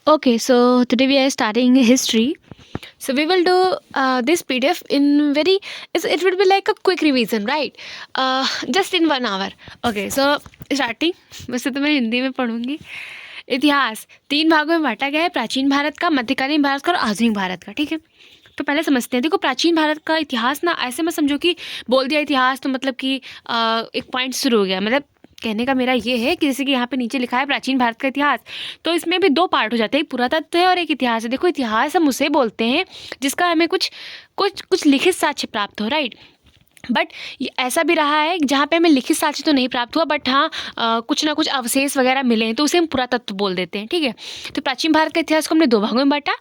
Okay, so today we are starting history. So we will do this PDF in very. It will be like a quick revision, right? Just in 1 hour. Okay, so starting. वैसे तो मैं हिंदी में पढ़ूंगी. इतिहास 3 भागों में बांटा गया है. प्राचीन भारत का, मध्यकालीन भारत का और आधुनिक भारत का. ठीक है. तो पहले समझते हैं. देखो, प्राचीन भारत का इतिहास ना ऐसे मत समझो कि बोल दिया इतिहास तो मतलब कि एक पॉइंट शुरू हो गया. मतलब कहने का मेरा ये है कि जैसे कि यहाँ पे नीचे लिखा है प्राचीन भारत का इतिहास, तो इसमें भी 2 पार्ट हो जाते हैं. एक पुरातत्व है और एक इतिहास है. देखो, इतिहास हम उसे बोलते हैं जिसका हमें कुछ कुछ कुछ लिखित साक्ष्य प्राप्त हो, राइट. बट ऐसा भी रहा है जहाँ पे हमें लिखित साक्ष्य तो नहीं प्राप्त हुआ, बट हाँ कुछ ना कुछ अवशेष वगैरह मिले हैं, तो उसे हम पुरातत्व बोल देते हैं. ठीक है. तो प्राचीन भारत के इतिहास को हमने 2 भागों में बांटा,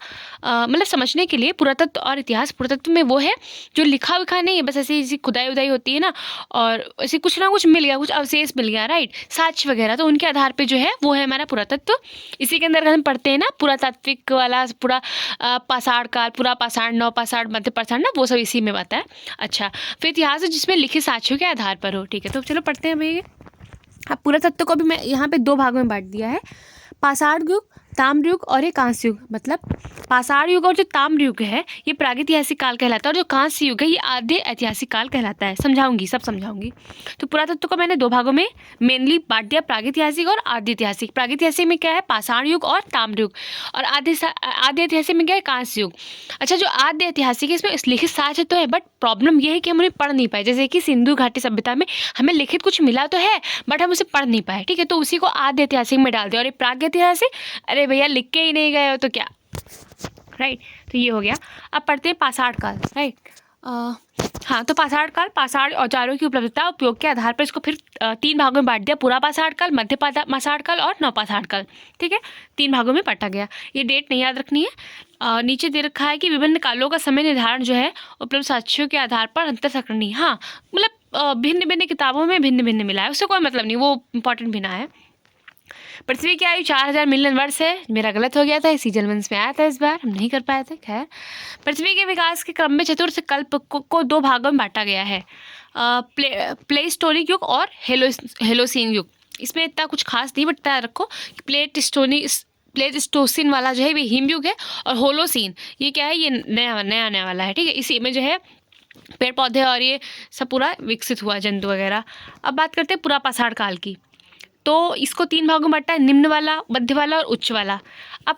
मतलब समझने के लिए. पुरातत्व और इतिहास. पुरातत्व में वो है जो लिखा विखा नहीं है, बस ऐसी खुदाई उदाई होती है ना, और ऐसे कुछ ना कुछ मिल गया, कुछ अवशेष मिल गया, राइट, साक्ष्य वगैरह, तो उनके आधार पर जो है वो है हमारा पुरातत्व. इसी के अंदर हम पढ़ते हैं ना पुरातात्विक वाला पूरा पाषाण काल, पूरा पाषाण, नवपाषाण, मध्य पाषाण ना, वो सब इसी में आता है. अच्छा, फिर इतिहास है जिसमें लिखित साक्ष्यों के आधार पर हो. ठीक है, तो चलो पढ़ते हैं भैया. अब पुरातत्व को भी मैं यहाँ पे 2 भागों में बांट दिया है. पाषाण युग, ताम्र युग और ये कांस्य युग. मतलब पाषाण युग और जो ताम्र युग है ये प्रागैतिहासिक काल कहलाता है, और जो कांस्य युग है ये आद्य ऐतिहासिक काल कहलाता है. समझाऊंगी, सब समझाऊंगी. तो पुरातत्व को मैंने 2 भागों में मेनली बांट दिया, प्रागैतिहासिक और आद्य ऐतिहासिक. प्रागैतिहासिक में क्या है? पाषाण युग और ताम्र युग. और आद्य ऐतिहासिक में क्या है? कांस्य युग. अच्छा, जो आद्य ऐतिहासिक है इसमें लिखित साक्ष्य तो है, बट प्रॉब्लम ये है कि हम उन्हें पढ़ नहीं पाए. जैसे कि सिंधु घाटी सभ्यता में हमें लिखित कुछ मिला तो है, बट हम उसे पढ़ नहीं पाए. ठीक है, तो उसी को आद्य ऐतिहासिक में डाल दिया. और ये प्रागैतिहासिक, अरे भैया लिख के ही नहीं गए हो तो क्या, राइट. तो ये हो गया. अब पढ़ते हैं पाषाण काल, राइट. हाँ, तो पाषाण काल, पाषाण औजारों की उपलब्धता उपयोग के आधार पर इसको फिर 3 भागों में बांट दिया. पूरा पाषाण काल, मध्य पाषाण काल और नवपाषाण काल. ठीक है, 3 भागों में बांटा गया. ये डेट नहीं याद रखनी है. नीचे दे रखा है कि विभिन्न कालों का समय निर्धारण जो है उपलब्ध साक्ष्यों के आधार पर अंतर सकरणी. हाँ, मतलब भिन्न भिन्न किताबों में भिन्न भिन्न मिला है, उससे कोई मतलब नहीं, वो इंपॉर्टेंट भी ना है. पृथ्वी की आयु 4000 मिलियन वर्ष है. मेरा गलत हो गया था, इसी जलवंश में आया था, इस बार हम नहीं कर पाए थे. खैर, पृथ्वी के विकास के क्रम में चतुर्थ कल्प को 2 भागों में बांटा गया है. प्लेस्टोनिक युग और हेलोसीन युग. इसमें इतना कुछ खास नहीं, बट रखो प्लेस्टोसिन वाला जो है ये हिमयुग है, और होलोसीन ये क्या है? ये नया आने वाला है. ठीक है, इसी में जो है पेड़ पौधे और ये सब पूरा विकसित हुआ, जंतु वगैरह. अब बात करते हैं पूरा पाषाण काल की. तो इसको 3 भागों में बांटा है, निम्न वाला, मध्य वाला और उच्च वाला. अब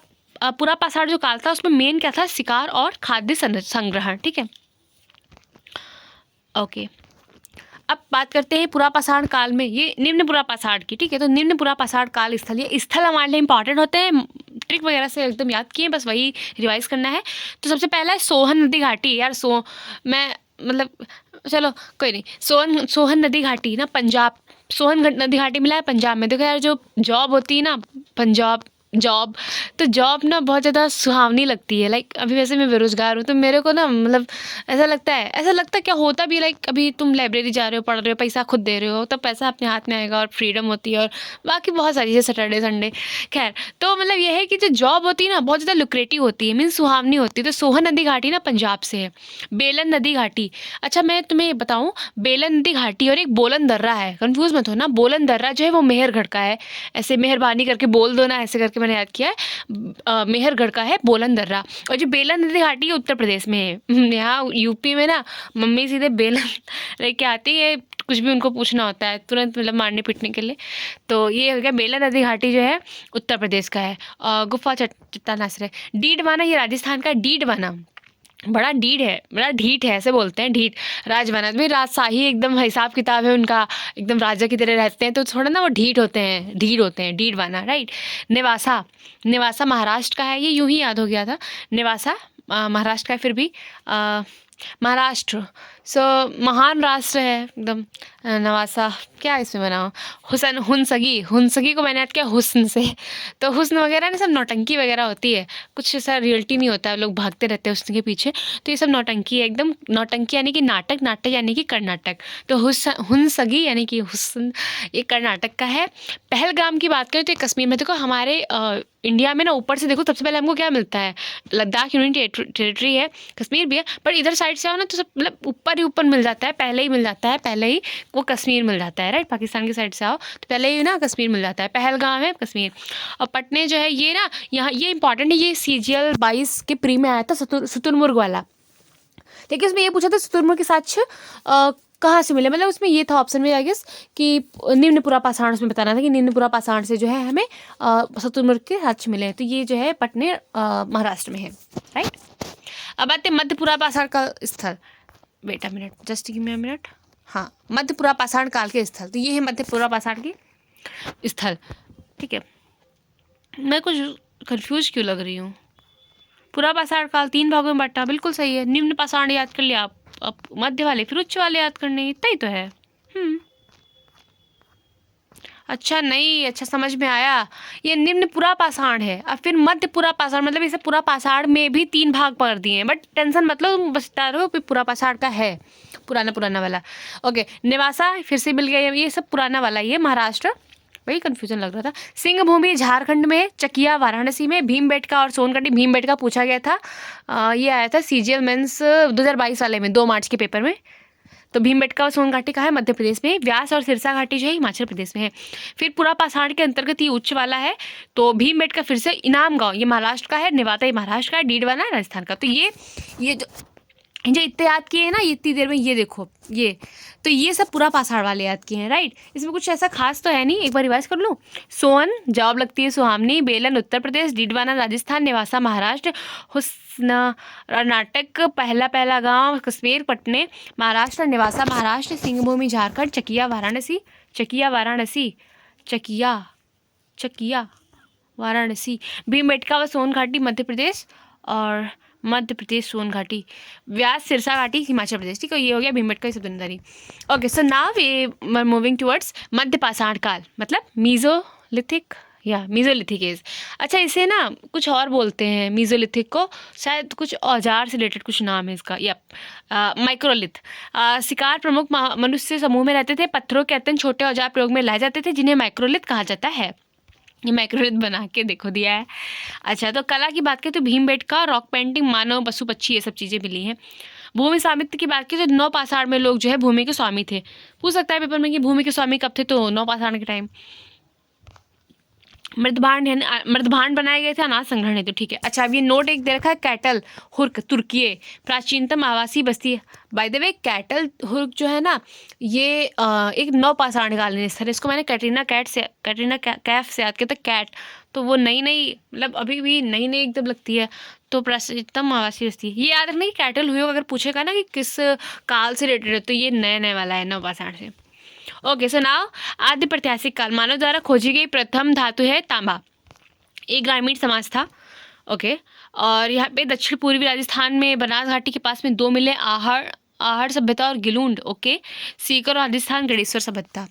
पूरा पाषाण जो काल था उसमें मेन क्या था? शिकार और खाद्य संग्रहण. ठीक है, ओके. अब बात करते हैं पूरा पाषाण काल में ये निम्न पूरा पाषाण की. ठीक है, तो निम्न पूरा पाषाण काल स्थल, ये स्थल हमारे लिए इंपॉर्टेंट होते हैं. ट्रिक वगैरह से एकदम याद किए, बस वही रिवाइज करना है. तो सबसे पहला है सोहन नदी घाटी. यार मैं मतलब चलो कोई नहीं. सोहन नदी घाटी ना पंजाब, सोहन नदी घाटी मिला है पंजाब में. देखो यार, जो जॉब होती है ना, पंजाब जॉब, तो जॉब ना बहुत ज़्यादा सुहावनी लगती है. लाइक अभी वैसे मैं बेरोज़गार हूँ, तो मेरे को ना मतलब ऐसा लगता है क्या होता भी, लाइक अभी तुम लाइब्रेरी जा रहे हो, पढ़ रहे हो, पैसा खुद दे रहे हो, तब पैसा अपने हाथ में आएगा और फ्रीडम होती है और बाकी बहुत सारी चीज़ें, सैटरडे संडे. खैर, तो मतलब ये है कि जो जॉब होती है ना बहुत ज़्यादा लुक्रेटिव होती है, मीन्स सुहावनी होती है. तो सोहन नदी घाटी ना पंजाब से है. बेलन नदी घाटी. अच्छा, मैं तुम्हें बताऊँ, बेलन नदी घाटी और एक बोलन दर्रा है, कन्फ्यूज़ मत हो ना. बोलन दर्रा जो है वो मेहरगढ़ का है. ऐसे मेहरबानी करके बोल दो ना, ऐसे करके मैंने याद किया है. मेहरगढ़ का है बोलन दर्रा. और जो बेलन नदी घाटी उत्तर प्रदेश में है. यहाँ यूपी में ना मम्मी सीधे बेलन लेके आती है, कुछ भी उनको पूछना होता है तुरंत, मतलब मारने पीटने के लिए. तो ये हो गया. बेलन नदी घाटी जो है उत्तर प्रदेश का है. गुफा चट्टान आश्रय. डीडवाना ये राजस्थान का. डीडवाना बड़ा ढीठ है, ऐसे बोलते हैं, ढीठ. राजवाना में राजशाही एकदम हिसाब किताब है उनका, एकदम राजा की तरह रहते हैं, तो थोड़ा ना वो ढीठ होते हैं. डीडवाना, राइट. नेवासा महाराष्ट्र का है. ये यूं ही याद हो गया था. नेवासा महाराष्ट्र का है. फिर भी महाराष्ट्र महान राष्ट्र है एकदम. नवासा क्या इसमें बना? हुनसगी को मैंने याद किया हुस्न से. तो हुस्न वगैरह ना सब नौटंकी वगैरह होती है, कुछ ऐसा रियलिटी नहीं होता है, लोग भागते रहते हैं उसके पीछे. तो ये सब नौटंकी है एकदम. नौटंकी यानी कि नाटक, नाटक यानी कि कर्नाटक. तो हुनसगी यानी कि हुस्न, ये कर्नाटक का है. पहलगाम की बात करें तो ये कश्मीर में. देखो हमारे इंडिया में ना ऊपर से देखो सबसे पहले हमको क्या मिलता है, लद्दाख यूनियन टेरिटरी है, कश्मीर भी है, पर इधर साइड से आओ ना तो सब मतलब ऊपर ही ऊपर मिल जाता है, पहले ही मिल जाता है, पहले ही वो कश्मीर मिल जाता है, राइट। पाकिस्तान की साइड से आओ तो पहले ही ना कश्मीर मिल जाता है, पहलगाम है कश्मीर। और पटने जो है ये ना, यहाँ ये इंपॉर्टेंट है, ये CGL 22 के प्री में आया था, शुतुरमुर्ग वाला। देखिए उसमें ये पूछा था शुतुरमुर्ग के साक्ष्य कहाँ से मिले, मतलब उसमें ये था ऑप्शन में आई गेस कि निम्न पुरा पाषाण, उसमें बताना था कि निम्न पुरा पाषाण से जो है हमें शुतुरमुर्ग के साक्ष्य मिले हैं। तो ये जो है पटने महाराष्ट्र में है, राइट। अब आते हैं मध्यपुरा पाषाण का स्थल। Wait a minute, just give me a minute. हाँ, मध्यपुरा पाषाण काल के स्थल, तो ये है मध्यपुरा पाषाण के स्थल, ठीक है। मैं कुछ कंफ्यूज क्यों लग रही हूँ। पुरा पाषाण काल 3 भागों में बंटा, बिल्कुल सही है। निम्न पाषाण याद कर लिया आप, अब मध्य वाले फिर उच्च वाले याद करने, इतना ही तो है। अच्छा नहीं, अच्छा समझ में आया, ये निम्न पुरा पाषाण है, अब फिर मध्य पुरा पाषाण, मतलब इसे पुरा पाषाण में भी 3 भाग कर दिए हैं, बट टेंशन मतलब बचता रहो, पुरा पाषाण का है पुराना वाला। ओके, नेवासा फिर से मिल गया, ये सब पुराना वाला, ये महाराष्ट्र, वही कन्फ्यूजन लग रहा था। सिंह भूमि झारखंड में, चकिया वाराणसी में, भीमबेटका और सोनकटी, भीमबेटका पूछा गया था, ये आया था CGL मेंस 2022 वाले में 2 मार्च के पेपर में। तो भीमबेटका और सोन घाटी का है मध्य प्रदेश में, व्यास और सिरसा घाटी जो है हिमाचल प्रदेश में है। फिर पुरा पाषाण के अंतर्गत ये उच्च वाला है, तो भीमबेटका फिर से इनाम गांव, ये महाराष्ट्र का है, नेवाता ये महाराष्ट्र का है, डीडवाना राजस्थान का। तो ये जो इतने याद किए हैं ना, इतनी देर में, ये देखो ये, तो ये सब पूरा पाषाण वाले याद किए हैं, राइट। इसमें कुछ ऐसा खास तो है नहीं, एक बार रिवाइज कर लूँ। सोन जवाब लगती है सुहामनी, बेलन उत्तर प्रदेश, डीडवाना राजस्थान, नेवासा महाराष्ट्र, हुस्न कर्नाटक, पहला गांव कश्मीर, पटने महाराष्ट्र, नेवासा महाराष्ट्र, सिंहभूमि झारखंड, चकिया वाराणसी, भीमबेटका व सोन घाटी मध्य प्रदेश, और मध्य प्रदेश सोन घाटी, व्यास सिरसा घाटी हिमाचल प्रदेश, ठीक है। ये हो गया भीमबेटका की दुनियादारी। Okay, so now we moving towards मध्य पाषाण काल, मतलब मीजोलिथिक या मीजोलिथिक एज। अच्छा, इसे ना कुछ और बोलते हैं मीजोलिथिक को, शायद कुछ औजार से रिलेटेड कुछ नाम है इसका, या माइक्रोलिथ। शिकार प्रमुख मनुष्य समूह में रहते थे, पत्थरों के अत्यंत छोटे औजार प्रयोग में लाए जाते थे, जिन्हें माइक्रोलिथ कहा जाता है। ये माइक्रोलिथ बना के देखो दिया है। अच्छा, तो कला की बात करें तो भीमबेटका, रॉक पेंटिंग, मानव, पशु पक्षी, ये सब चीज़ें मिली हैं। भूमि स्वामित्व की बात करें तो 9 पाषाण में लोग जो है भूमि के स्वामी थे। पूछ सकता है पेपर में कि भूमि के स्वामी कब थे, तो 9 पाषाण के टाइम। मृदभांड बनाए गए थे अनाज संग्रहण हेतु, ठीक है। अच्छा, अब ये नोट एक दे रखा है, कैटल हुर्क तुर्कीय प्राचीनतम आवासीय बस्ती। बाय द वे, कैटल हुर्क जो है ना, ये एक 9 पाषाण काल में स्थल है। इसको मैंने कैटरीना कैफ से याद किया था, कैट, तो वो नई मतलब अभी भी नई एकदम लगती है, तो प्राचीनतम आवासीय बस्ती। ये याद रखना कि कैटल हुर्क अगर पूछेगा ना कि किस काल से रिलेटेड है, तो ये नए वाला है 9 पाषाण से। ओके, सो नाउ आदि प्रागैतिहासिक काल, मानव द्वारा खोजी गई प्रथम धातु है तांबा। एक ग्रामीण समाज था, ओके। और यहाँ पे दक्षिण पूर्वी राजस्थान में बनास घाटी के पास में 2 मिले, आहड़ सभ्यता और गिलूंड, ओके। सीकर राजस्थान गणेश्वर सभ्यता।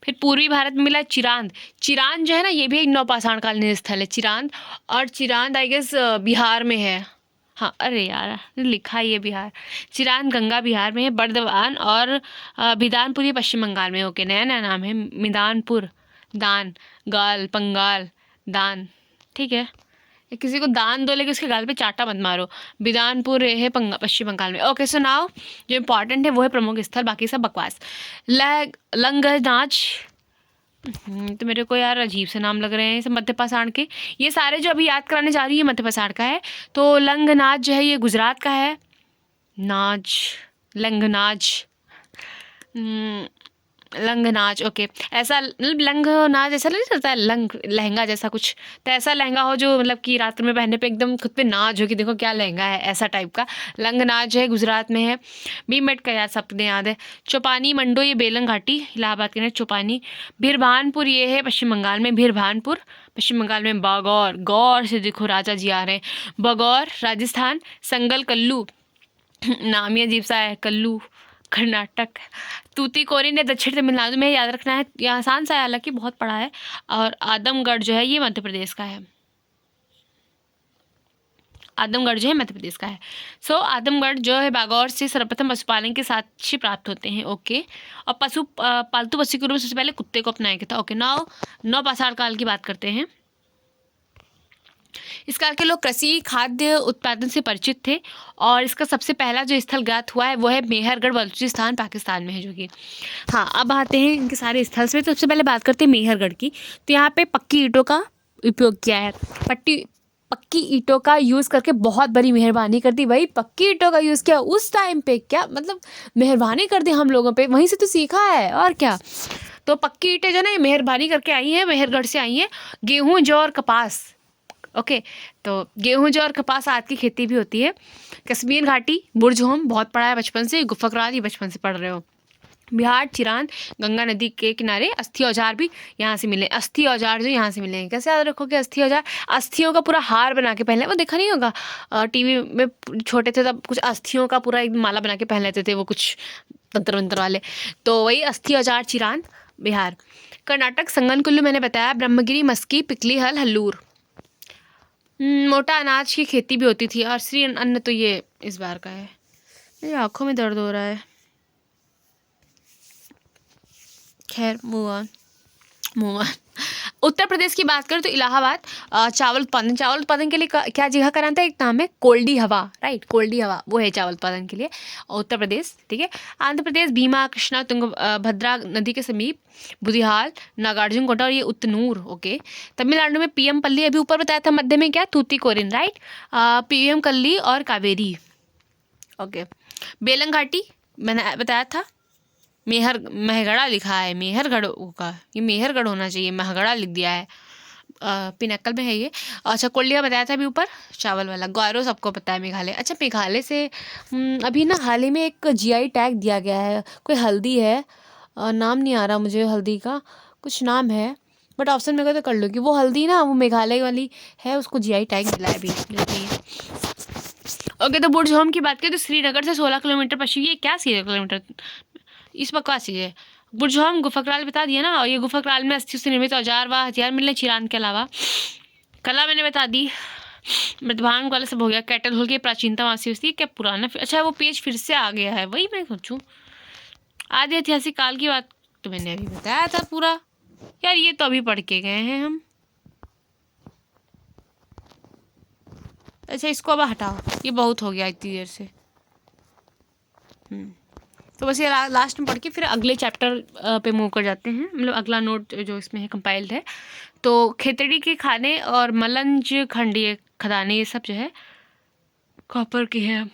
फिर पूर्वी भारत में मिला चिरांद जो है ना, ये भी एक 9 पाषाण कालीन स्थल है, चिरांद। और चिरांद आई गेस बिहार में है, हाँ, अरे यार लिखा ही है बिहार। चिरांद गंगा बिहार में है, बर्दवान और बिदानपुर ये पश्चिम बंगाल में, ओके। नया नाम है मिदानपुर, दान, गाल, पंगाल, दान, ठीक है। किसी को दान दो लेकिन उसके गाल पे चाटा मत मारो। बिदानपुर है पश्चिम बंगाल में, ओके। सो नाउ जो इम्पोर्टेंट है वो है प्रमुख स्थल, बाकी सब बकवास। लंगनाच, तो मेरे को यार अजीब से नाम लग रहे हैं सब मध्य पाषाण के। ये सारे जो अभी याद कराने जा रही है मध्य पाषाण का है। तो लंगनाच जो है ये गुजरात का है, लंगनाच, ओके। ऐसा लंगनाच ऐसा नहीं चलता है, लहंगा जैसा कुछ, तो ऐसा लहंगा हो जो मतलब कि रात में पहनने पे एकदम खुद पे नाज हो कि देखो क्या लहंगा है, ऐसा टाइप का लंगनाच है, गुजरात में है। भीमबेटका याद सबने याद है। चौपानी मंडो ये बेलन घाटी इलाहाबाद के, चौपानी। भीरभानपुर ये है पश्चिम बंगाल में, भीरभानपुर पश्चिम बंगाल में। बागौर, गौर से देखो राजा जी आ रहे हैं, बगौर राजस्थान। संगल कल्लू, नाम ही अजीब सा है, कल्लू कर्नाटक। तूतीकोरिन ने दक्षिण तमिलनाडु में, याद रखना है, ये आसान सा है हालांकि बहुत पढ़ा है। और आदमगढ़ जो है ये मध्य प्रदेश का है, आदमगढ़ जो है मध्य प्रदेश का है। सो आदमगढ़ जो है बागौर से सर्वप्रथम पशुपालन के साक्ष्य प्राप्त होते हैं, ओके। और पालतू पशु के रूप में सबसे पहले कुत्ते को अपनाया गया था, ओके। नाउ 9 पाषाण काल की बात करते हैं। इस काल के लोग कृषि खाद्य उत्पादन से परिचित थे और इसका सबसे पहला जो स्थल ज्ञात हुआ है वो है मेहरगढ़, बलूचिस्तान, पाकिस्तान में है, जो कि हाँ। अब आते हैं इनके सारे स्थल से। तो सबसे पहले बात करते हैं मेहरगढ़ की। तो यहाँ पे पक्की ईंटों का उपयोग किया है। पक्की ईंटों का यूज़ करके बहुत बड़ी मेहरबानी कर दी भाई। पक्की ईंटों का यूज़ किया उस टाइम पे, क्या मतलब मेहरबानी कर दी हम लोगों पे, वहीं से तो सीखा है और क्या। तो पक्की ईंटें जो ना ये मेहरबानी करके आई हैं, मेहरगढ़ से आई हैं। गेहूँ, जौ और कपास, ओके। तो गेहूँ, जौ और कपास आदि की खेती भी होती है। कश्मीर घाटी, बुर्जहोम बहुत पढ़ा है बचपन से, गुफकराल ये बचपन से पढ़ रहे हो। बिहार, चिरान, गंगा नदी के किनारे अस्थि औजार भी यहाँ से मिले। अस्थि औजार जो यहाँ से मिलेंगे, कैसे याद रखोगे अस्थि औजार? अस्थियों का पूरा हार बना के पहले, वो देखा नहीं होगा टीवी में, छोटे थे तब कुछ अस्थियों का पूरा एक माला बना के पहन लेते थे वो, कुछ तंत्र मंत्र वाले। तो वही अस्थि औजार, चिरान, बिहार। कर्नाटक, संगन कुल्लू मैंने बताया, ब्रह्मगिरी, मस्की, पिकली हल, हल्लूर। मोटा अनाज की खेती भी होती थी। और श्री अन्न तो ये इस बार का है। मेरी आंखों में दर्द हो रहा है, खैर मूव ऑन। उत्तर प्रदेश की बात करें तो इलाहाबाद, चावल उत्पादन के लिए क्या जगह का नाम था? एक नाम है कोल्डी हवा, राइट, कोल्डी हवा वो है चावल उत्पादन के लिए, उत्तर प्रदेश, ठीक है। आंध्र प्रदेश, भीमा, कृष्णा, तुंगभद्रा नदी के समीप, बुधिहाल, नागार्जुन कोटा और ये उतनूर, ओके। तमिलनाडु में पीएम पल्ली, अभी ऊपर बताया था, मध्य में क्या? तूतीकोरिन, राइट, पीएम कल्ली और कावेरी, ओके। बेलंग घाटी मैंने बताया था। महगढ़ा लिखा है, मेहरगढ़ का, ये मेहरगढ़ होना चाहिए, महगढ़ा लिख दिया है। पिनक्कल में है ये। अच्छा, कोल्डिया बताया था अभी ऊपर, चावल वाला। गौरव सबको पता है, मेघालय। अच्छा, मेघालय से अभी ना हाल ही में एक जीआई टैग दिया गया है, कोई हल्दी है, नाम नहीं आ रहा मुझे हल्दी का, कुछ नाम है, बट ऑप्शन में तो कर लूँगी। वो हल्दी ना, वो मेघालय वाली है, उसको जीआई टैग मिला है अभी। ओके, तो बुर्जहोम की बात करें तो श्रीनगर से 16 किलोमीटर पश्चिम, ये क्या 16 किलोमीटर, इस बकवास चीज़ है। बुर्जहोम, गुफकराल बता दिया ना, और ये गुफकराल में अस्थियों से निर्मित औजार व हथियार मिलने चिरान के अलावा। कला मैंने बता दी, मृदभांग वाला सब हो गया। कैटल होल की प्राचीनता वासी होती है, क्या पुराना, अच्छा वो पेज फिर से आ गया है, वही मैं सोचूं। आदि ऐतिहासिक काल की बात तो मैंने अभी बताया था पूरा, यार ये तो अभी पढ़ के गए हैं हम। अच्छा, इसको अब हटाओ, ये बहुत हो गया इतनी देर से। तो बस ये लास्ट में पढ़ के फिर अगले चैप्टर पे मूव कर जाते हैं, मतलब अगला नोट जो इसमें है कंपाइल्ड है। तो खेतड़ी के खाने और मलंज खंडीय खदाने, ये सब जो है कॉपर की है।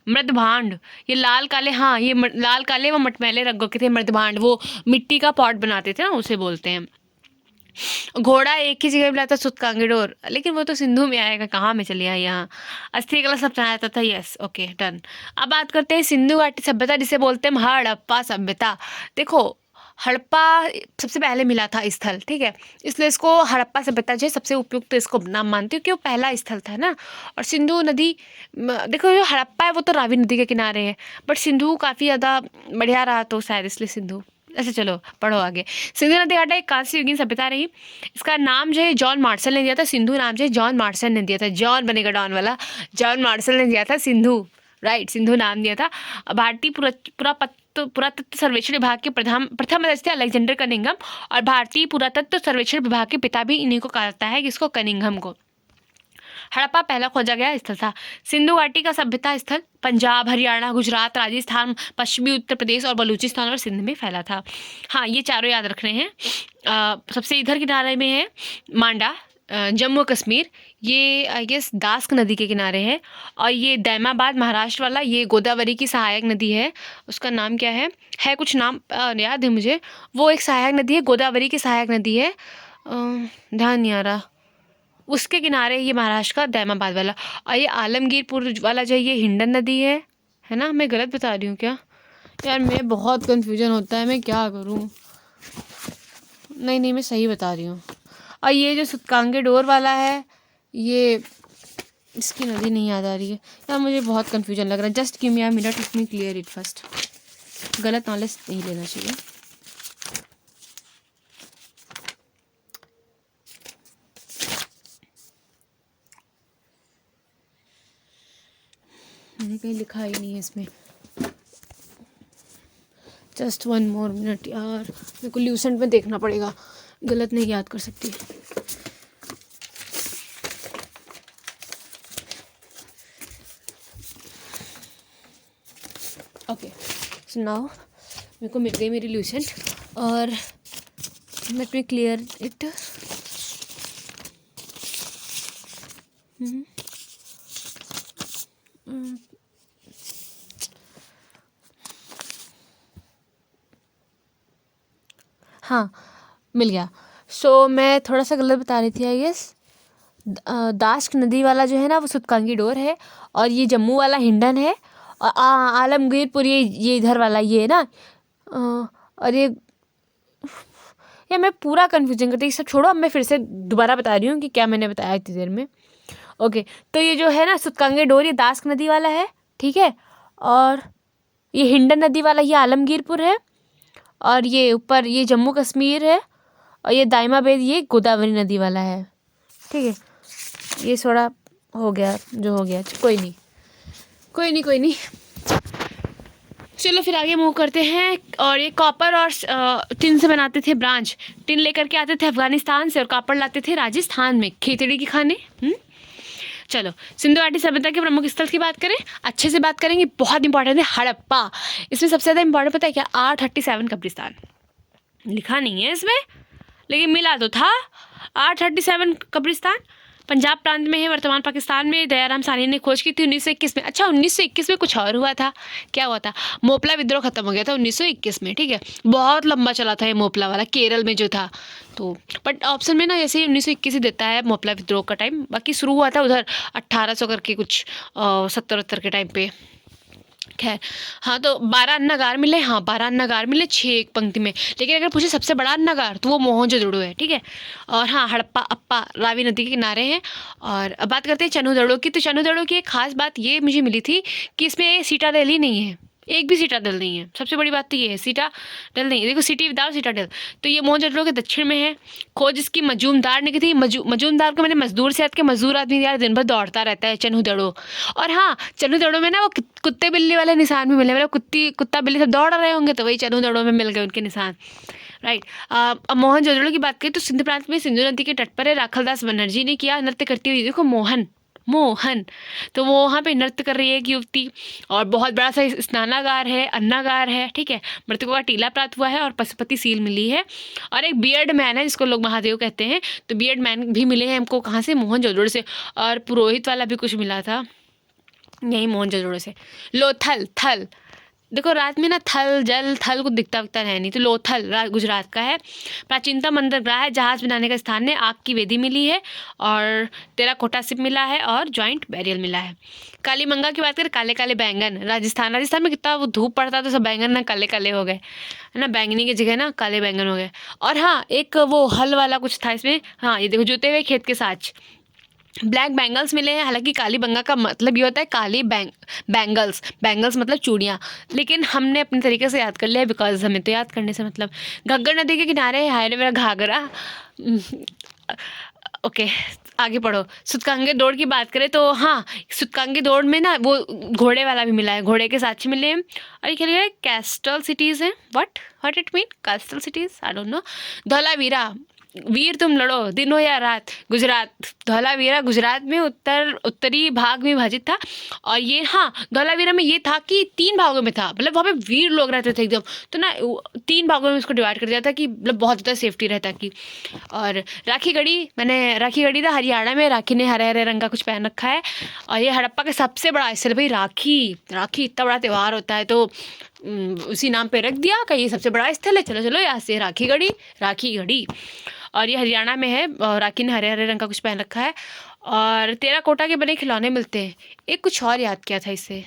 मृदभांड, ये लाल काले, हाँ ये लाल काले व मटमैले रंगों के थे मृदभांड, वो मिट्टी का पॉट बनाते थे ना, उसे बोलते हैं। घोड़ा एक ही जगह मिला था, सुतकांगडोर, लेकिन वो तो सिंधु में आएगा, कहाँ में चले आए यहाँ। अस्थि कला सब बनाया था, यस, ओके डन। अब बात करते हैं सिंधु घाटी सभ्यता, जिसे बोलते हैं हड़प्पा सभ्यता। देखो, हड़प्पा सबसे पहले मिला था स्थल, ठीक है, इसलिए इसको हड़प्पा सभ्यता जो है सबसे उपयुक्त इसको नाम मानती हूँ, क्योंकि वो पहला स्थल था ना। और सिंधु नदी, देखो जो हड़प्पा है वो तो रावी नदी के किनारे है, बट सिंधु काफ़ी ज़्यादा बढ़िया रहा, तो शायद इसलिए सिंधु। अच्छा चलो पढ़ो आगे। सिंधु नदी घाटी एक कांस्य युगीन सभ्यता रही। इसका नाम जो है जॉन मार्शल ने दिया था, सिंधु नाम जो है जॉन मार्शल ने दिया था, जॉन बनेगा डॉन वाला, जॉन मार्शल ने दिया था सिंधु, राइट, सिंधु नाम दिया था। भारतीय पुरातत्व सर्वेक्षण विभाग के प्रथम सदस्य अलेक्जेंडर कनिंघम, और भारतीय पुरातत्व सर्वेक्षण विभाग के पिता भी इन्हीं को कहा जाता है, किसको? कनिंघम को। हड़प्पा पहला खोजा गया स्थल था। सिंधु घाटी का सभ्यता स्थल पंजाब, हरियाणा, गुजरात, राजस्थान, पश्चिमी उत्तर प्रदेश और बलूचिस्तान और सिंध में फैला था। हाँ, ये चारों याद रखने हैं। सबसे इधर किनारे में है मांडा, जम्मू कश्मीर, ये आई गेस दास्क नदी के किनारे है। और ये दैमाबाद महाराष्ट्र वाला, ये गोदावरी की सहायक नदी है, उसका नाम क्या है कुछ नाम याद है मुझे, वो एक सहायक नदी है, गोदावरी की सहायक नदी है, ध्यान नहीं आ रहा, उसके किनारे ये महाराष्ट्र का दैमाबाद वाला। और ये आलमगीरपुर वाला जो ये हिंडन नदी है ना, मैं गलत बता रही हूँ क्या? यार मैं बहुत कन्फ्यूजन होता है, मैं क्या करूँ? नहीं मैं सही बता रही हूँ। और ये जो सुतकांगडोर वाला है, ये इसकी नदी नहीं याद आ रही है यार, मुझे बहुत कन्फ्यूजन लग रहा है। Just give me a minute, let me clear it first. गलत नॉलेज नहीं लेना चाहिए। मैंने कहीं लिखा ही नहीं है इसमें। जस्ट 1 more मिनट यार, मेरे को ल्यूसेंट में देखना पड़ेगा, गलत नहीं याद कर सकती। ओके, सो नाउ मेरे को मिल गई मेरी ल्यूसेंट और लेट मी क्लियर इट। हाँ, मिल गया। सो मैं थोड़ा सा गलत बता रही थी आई गेस। दाश्क नदी वाला जो है ना वो सुतकांगी डोर है, और ये जम्मू वाला हिंडन है, और आलमगीरपुर ये इधर वाला ये है ना। और ये मैं पूरा कन्फ्यूजन करती, सब छोड़ो, अब मैं फिर से दोबारा बता रही हूँ कि क्या मैंने बताया इतनी देर में। ओके, तो ये जो है ना सुतकांगी डोर ये दाश्क नदी वाला है, ठीक है। और ये हिंडन नदी वाला ये आलमगीरपुर है, और ये ऊपर ये जम्मू कश्मीर है, और ये दाइमा बेद ये गोदावरी नदी वाला है, ठीक है। ये थोड़ा हो गया जो हो गया, कोई नहीं कोई नहीं कोई नहीं। चलो फिर आगे मूव करते हैं। और ये कॉपर और टिन से बनाते थे ब्रांच, टिन लेकर के आते थे अफगानिस्तान से और कॉपर लाते थे राजस्थान में खेतड़ी के खाने। चलो सिंधु घाटी सभ्यता के प्रमुख स्थल की बात करें, अच्छे से बात करेंगे, बहुत इंपॉर्टेंट है हड़प्पा। इसमें सबसे ज़्यादा इंपॉर्टेंट पता है क्या, 837 कब्रिस्तान। लिखा नहीं है इसमें लेकिन मिला तो था, 837 कब्रिस्तान पंजाब प्रांत में है, वर्तमान पाकिस्तान में। दयाराम साहनी ने खोज की थी 1921 में। अच्छा 1921 में कुछ और हुआ था, क्या हुआ था, मोपला विद्रोह खत्म हो गया था 1921 में, ठीक है। बहुत लंबा चला था ये मोपला वाला, केरल में जो था। तो बट ऑप्शन में ना ऐसे ही 1921 ही देता है मोपला विद्रोह का टाइम, बाकी शुरू हुआ था उधर 1800 करके कुछ 70 के टाइम पे। खैर हाँ, तो 12 अन्नागार मिले, हाँ 12 अन्नागार मिले 6 एक पंक्ति में। लेकिन अगर पूछे सबसे बड़ा अन्नागार तो वो मोहनजोदड़ो है, ठीक है। और हाँ हड़प्पा अप्पा रावी नदी के किनारे हैं। और अब बात करते हैं चन्हुदड़ो की। तो चन्हुदड़ो की एक खास बात ये मुझे मिली थी कि इसमें सीटाडेल ही नहीं है, एक भी सीटाडेल नहीं है। सबसे बड़ी बात तो ये है, सीटाडेल नहीं है। देखो सिटी विदाउट सीटाडेल। तो ये मोहनजोदड़ो के दक्षिण में है। खोज इसकी मजूमदार ने की थी। मजूमदार को मैंने मजदूर से याद किया, मजदूर आदमी यार दिन भर दौड़ता रहता है चन्हुदड़ो। और हाँ चन्हुदड़ो में ना वो कुत्ते बिल्ली वाले निशान भी मिले, मतलब कुत्ता बिल्ली सब दौड़ रहे होंगे तो वही चन्हुदड़ो में मिल गए उनके निशान, राइट। अब मोहनजोदड़ो की बात करें तो सिंधु प्रांत में सिंधु नदी के तट पर है। राखलदास बनर्जी ने किया नृत्य करती हुई, देखो मोहन तो वो वहाँ पे नृत्य कर रही है एक युवती। और बहुत बड़ा सा स्नानागार है, अन्नागार है, ठीक है। मृतकों का टीला प्राप्त हुआ है और पशुपति सील मिली है। और एक बियर्ड मैन है जिसको लोग महादेव कहते हैं, तो बियर्ड मैन भी मिले हैं हमको, कहाँ से, मोहनजोदड़ो से। और पुरोहित वाला भी कुछ मिला था यही मोहनजोदड़ो से। लोथल थल, देखो रात में ना थल जल थल को दिखता है नहीं, तो लोथल गुजरात का है। प्राचीनतम बंदरगाह है, जहाज बनाने का स्थान है। आग की वेदी मिली है और टेराकोटा शिप मिला है और जॉइंट बैरियल मिला है। कालीमंगा की बात करें, काले काले बैंगन, राजस्थान में कितना वो धूप पड़ता तो सब बैंगन ना काले काले हो गए, है ना, बैंगनी की जगह ना काले बैंगन हो गए। और हाँ एक वो हल वाला कुछ था इसमें, हाँ ये देखो जुते हुए खेत के साथ ब्लैक बैंगल्स मिले हैं। हालांकि काली बंगा का मतलब ये होता है काली बैंगल्स मतलब चूड़ियाँ, लेकिन हमने अपने तरीके से याद कर लिया बिकॉज हमें तो याद करने से मतलब। घग्गर नदी के किनारे हाय रे मेरा घाघरा। ओके आगे पढ़ो। सुतकांगे दौड़ की बात करें तो हाँ सुतकांगे दौड़ में ना वो घोड़े वाला भी मिला है, घोड़े के साक्षी मिले हैं। और ये क्या लिखा है, कैस्टल सिटीज़ हैं। What it mean castle cities, I don't know. Dholavira, वीर तुम लड़ो दिन हो या रात, गुजरात। धौलावीरा गुजरात में उत्तरी भाग में विभाजित था। और ये हाँ धौलावीरा में ये था कि 3 भागों में था, मतलब वहाँ पे वीर लोग रहते थे एकदम, तो ना 3 भागों में उसको डिवाइड कर दिया था कि मतलब बहुत ज़्यादा सेफ्टी रहता कि। और राखी गढ़ी था हरियाणा में। राखी ने हरे हरे रंग का कुछ पहन रखा है। और ये हड़प्पा का सबसे बड़ा स्थल, भाई राखी इतना बड़ा त्यौहार होता है तो उसी नाम पे रख दिया कि ये सबसे बड़ा स्थल है, चलो यहाँ से राखी गढ़ी। और ये हरियाणा में है। और राखी ने हरे हरे रंग का कुछ पहन रखा है। और टेराकोटा के बने खिलौने मिलते हैं। एक कुछ और याद किया था इससे,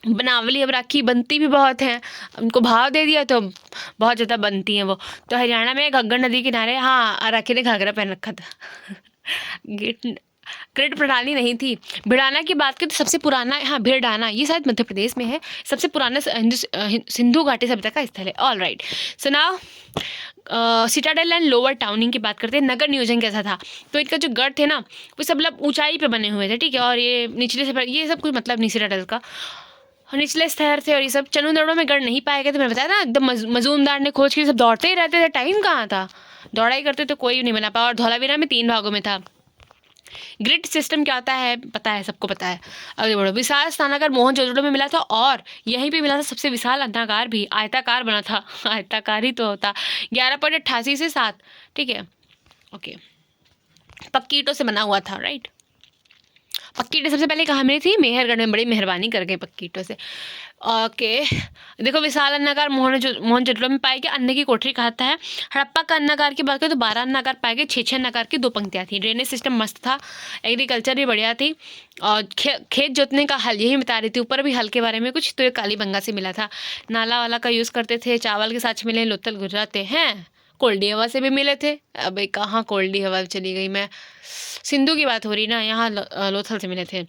बनावली। अब राखी बनती भी बहुत हैं, उनको भाव दे दिया तो बहुत ज़्यादा बनती हैं वो। तो हरियाणा में घग्गर नदी किनारे, हाँ राखी ने घाघरा पहन रखा था। ग्रिड प्रणाली नहीं थी। भिड़ाना की बात करें तो सबसे पुराना, हाँ भिड़ाना ये शायद मध्य प्रदेश में है, सबसे पुराना सिंधु घाटी सभ्यता का स्थल है। All right, so now citadel and lower towning की बात करते हैं। नगर नियोजन कैसा था, तो इनका जो गढ़ थे ना वो सब मतलब ऊंचाई पे बने हुए थे, ठीक है। और ये निचले से ये सब कुछ मतलब नहीं सिटाडेल का, निचले स्तर थे। और ये सब चन्हुदड़ो में गढ़ नहीं पाए गए, तो मैंने बताया ना एकदम मजूमदार ने खोज की, सब दौड़ते ही रहते थे, टाइम कहाँ था, दौड़ाई करते तो कोई नहीं बना पाया। और धौलावीरा में 3 भागों में था। ग्रिड सिस्टम क्या होता है पता है, सबको पता है। आगे बढ़ो। विशाल स्नानागार मोहनजोदड़ो में मिला था और यहीं पे मिला था सबसे विशाल अन्नागार भी, आयताकार बना था। आयताकार ही तो होता। 11.88 से 7, ठीक है। ओके, पक्की ईंटों से बना हुआ था, राइट। पक्की ईंटें सबसे पहले कहाँ मिली थी? मेहरगढ़ में। बड़ी मेहरबानी कर गए पक्की ईंटों से। ओके, देखो विशाल अन्नागार मोहनजोदड़ो में पाए गए। अन्न की कोठरी कहता है। हड़प्पा का अन्नागार की बात करें तो 12 अन्नागार पाए गए, 6 अन्नागार की 2 पंक्तियाँ थी। ड्रेनेज सिस्टम मस्त था, एग्रीकल्चर भी बढ़िया थी, और खेत जोतने का हल यही बता रही थी। ऊपर भी हल के बारे में कुछ, तो ये कालीबंगा से मिला था। नाला वाला का यूज़ करते थे। चावल के साथ मिले लोथल गुजराते हैं। कोल्डी हवा से भी मिले थे। अबे कहाँ कोल्डी हवा चली गई मैं, सिंधु की बात हो रही ना, यहाँ लोथल से मिले थे।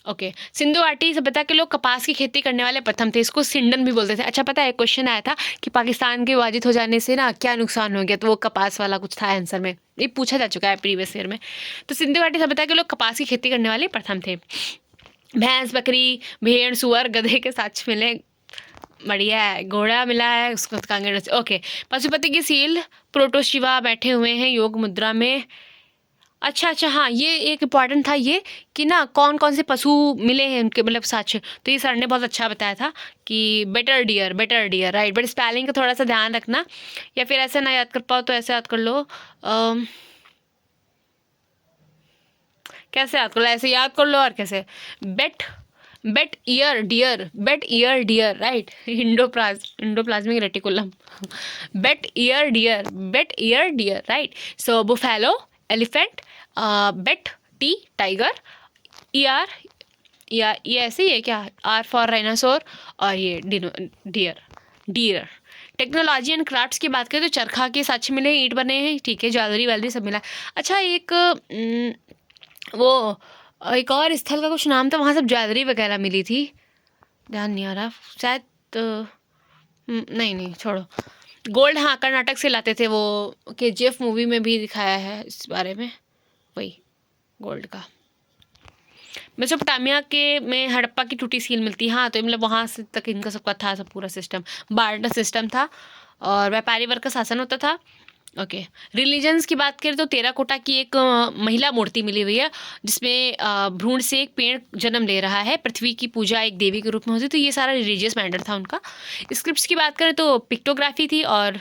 ओके, सिंधु घाटी सभ्यता के लोग कपास की खेती करने वाले प्रथम थे। इसको सिंडन भी बोलते थे। अच्छा, पता है क्वेश्चन आया था कि पाकिस्तान के विभाजित हो जाने से ना क्या नुकसान हो गया, तो वो कपास वाला कुछ था आंसर में, ये पूछा जा चुका है प्रीवियस ईयर में। तो सिंधु घाटी सभ्यता के लोग कपास की खेती करने वाले प्रथम थे। भैंस, बकरी, भेड़, सुअर, गधे के साथ मिले, बढ़िया है। घोड़ा मिला है उसको कांगेड़ से। ओके, पशुपति की सील, प्रोटोशिवा बैठे हुए हैं योग मुद्रा में। अच्छा, हाँ, ये एक इम्पॉर्टेंट था ये कि ना कौन कौन से पशु मिले हैं उनके मतलब साक्ष्य। तो ये सर ने बहुत अच्छा बताया था कि better dear right. But spelling का थोड़ा सा ध्यान रखना, या फिर ऐसे ना याद कर पाओ तो ऐसे याद कर लो। कैसे याद कर लो, ऐसे याद कर लो, और कैसे bet ear dear right. Endoplasmic reticulum. Bet ear dear right. So buffalo elephant, bet T tiger, ER या ये ऐसे ही है क्या, आर फॉर राइनासोर, और ये डियर। टेक्नोलॉजी एंड क्राफ्ट्स की बात करें तो चरखा के साक्ष्य मिले, ईंट बने हैं, ठीक है, ज्वेलरी वेलरी सब मिला। अच्छा, वो एक और स्थल का कुछ नाम था, वहाँ सब ज्वेलरी वगैरह मिली थी, ध्यान नहीं आ रहा शायद। नहीं छोड़ो। गोल्ड, हाँ, कर्नाटक से लाते थे वो, KGF मूवी में भी दिखाया है इस बारे में, वही गोल्ड का। मेसोपोटामिया के में हड़प्पा की टूटी सील मिलती, हाँ, तो मतलब वहाँ से तक इनका सबका था, सब पूरा सिस्टम बार्टर सिस्टम था, और व्यापारी वर्ग का शासन होता था। ओके, रिलीजन्स की बात करें तो टेराकोटा की एक महिला मूर्ति मिली हुई है, जिसमें भ्रूण से एक पेड़ जन्म ले रहा है। पृथ्वी की पूजा एक देवी के रूप में होती, तो ये सारा रिलीजियस मैटर था उनका। स्क्रिप्ट्स की बात करें तो पिक्टोग्राफी थी, और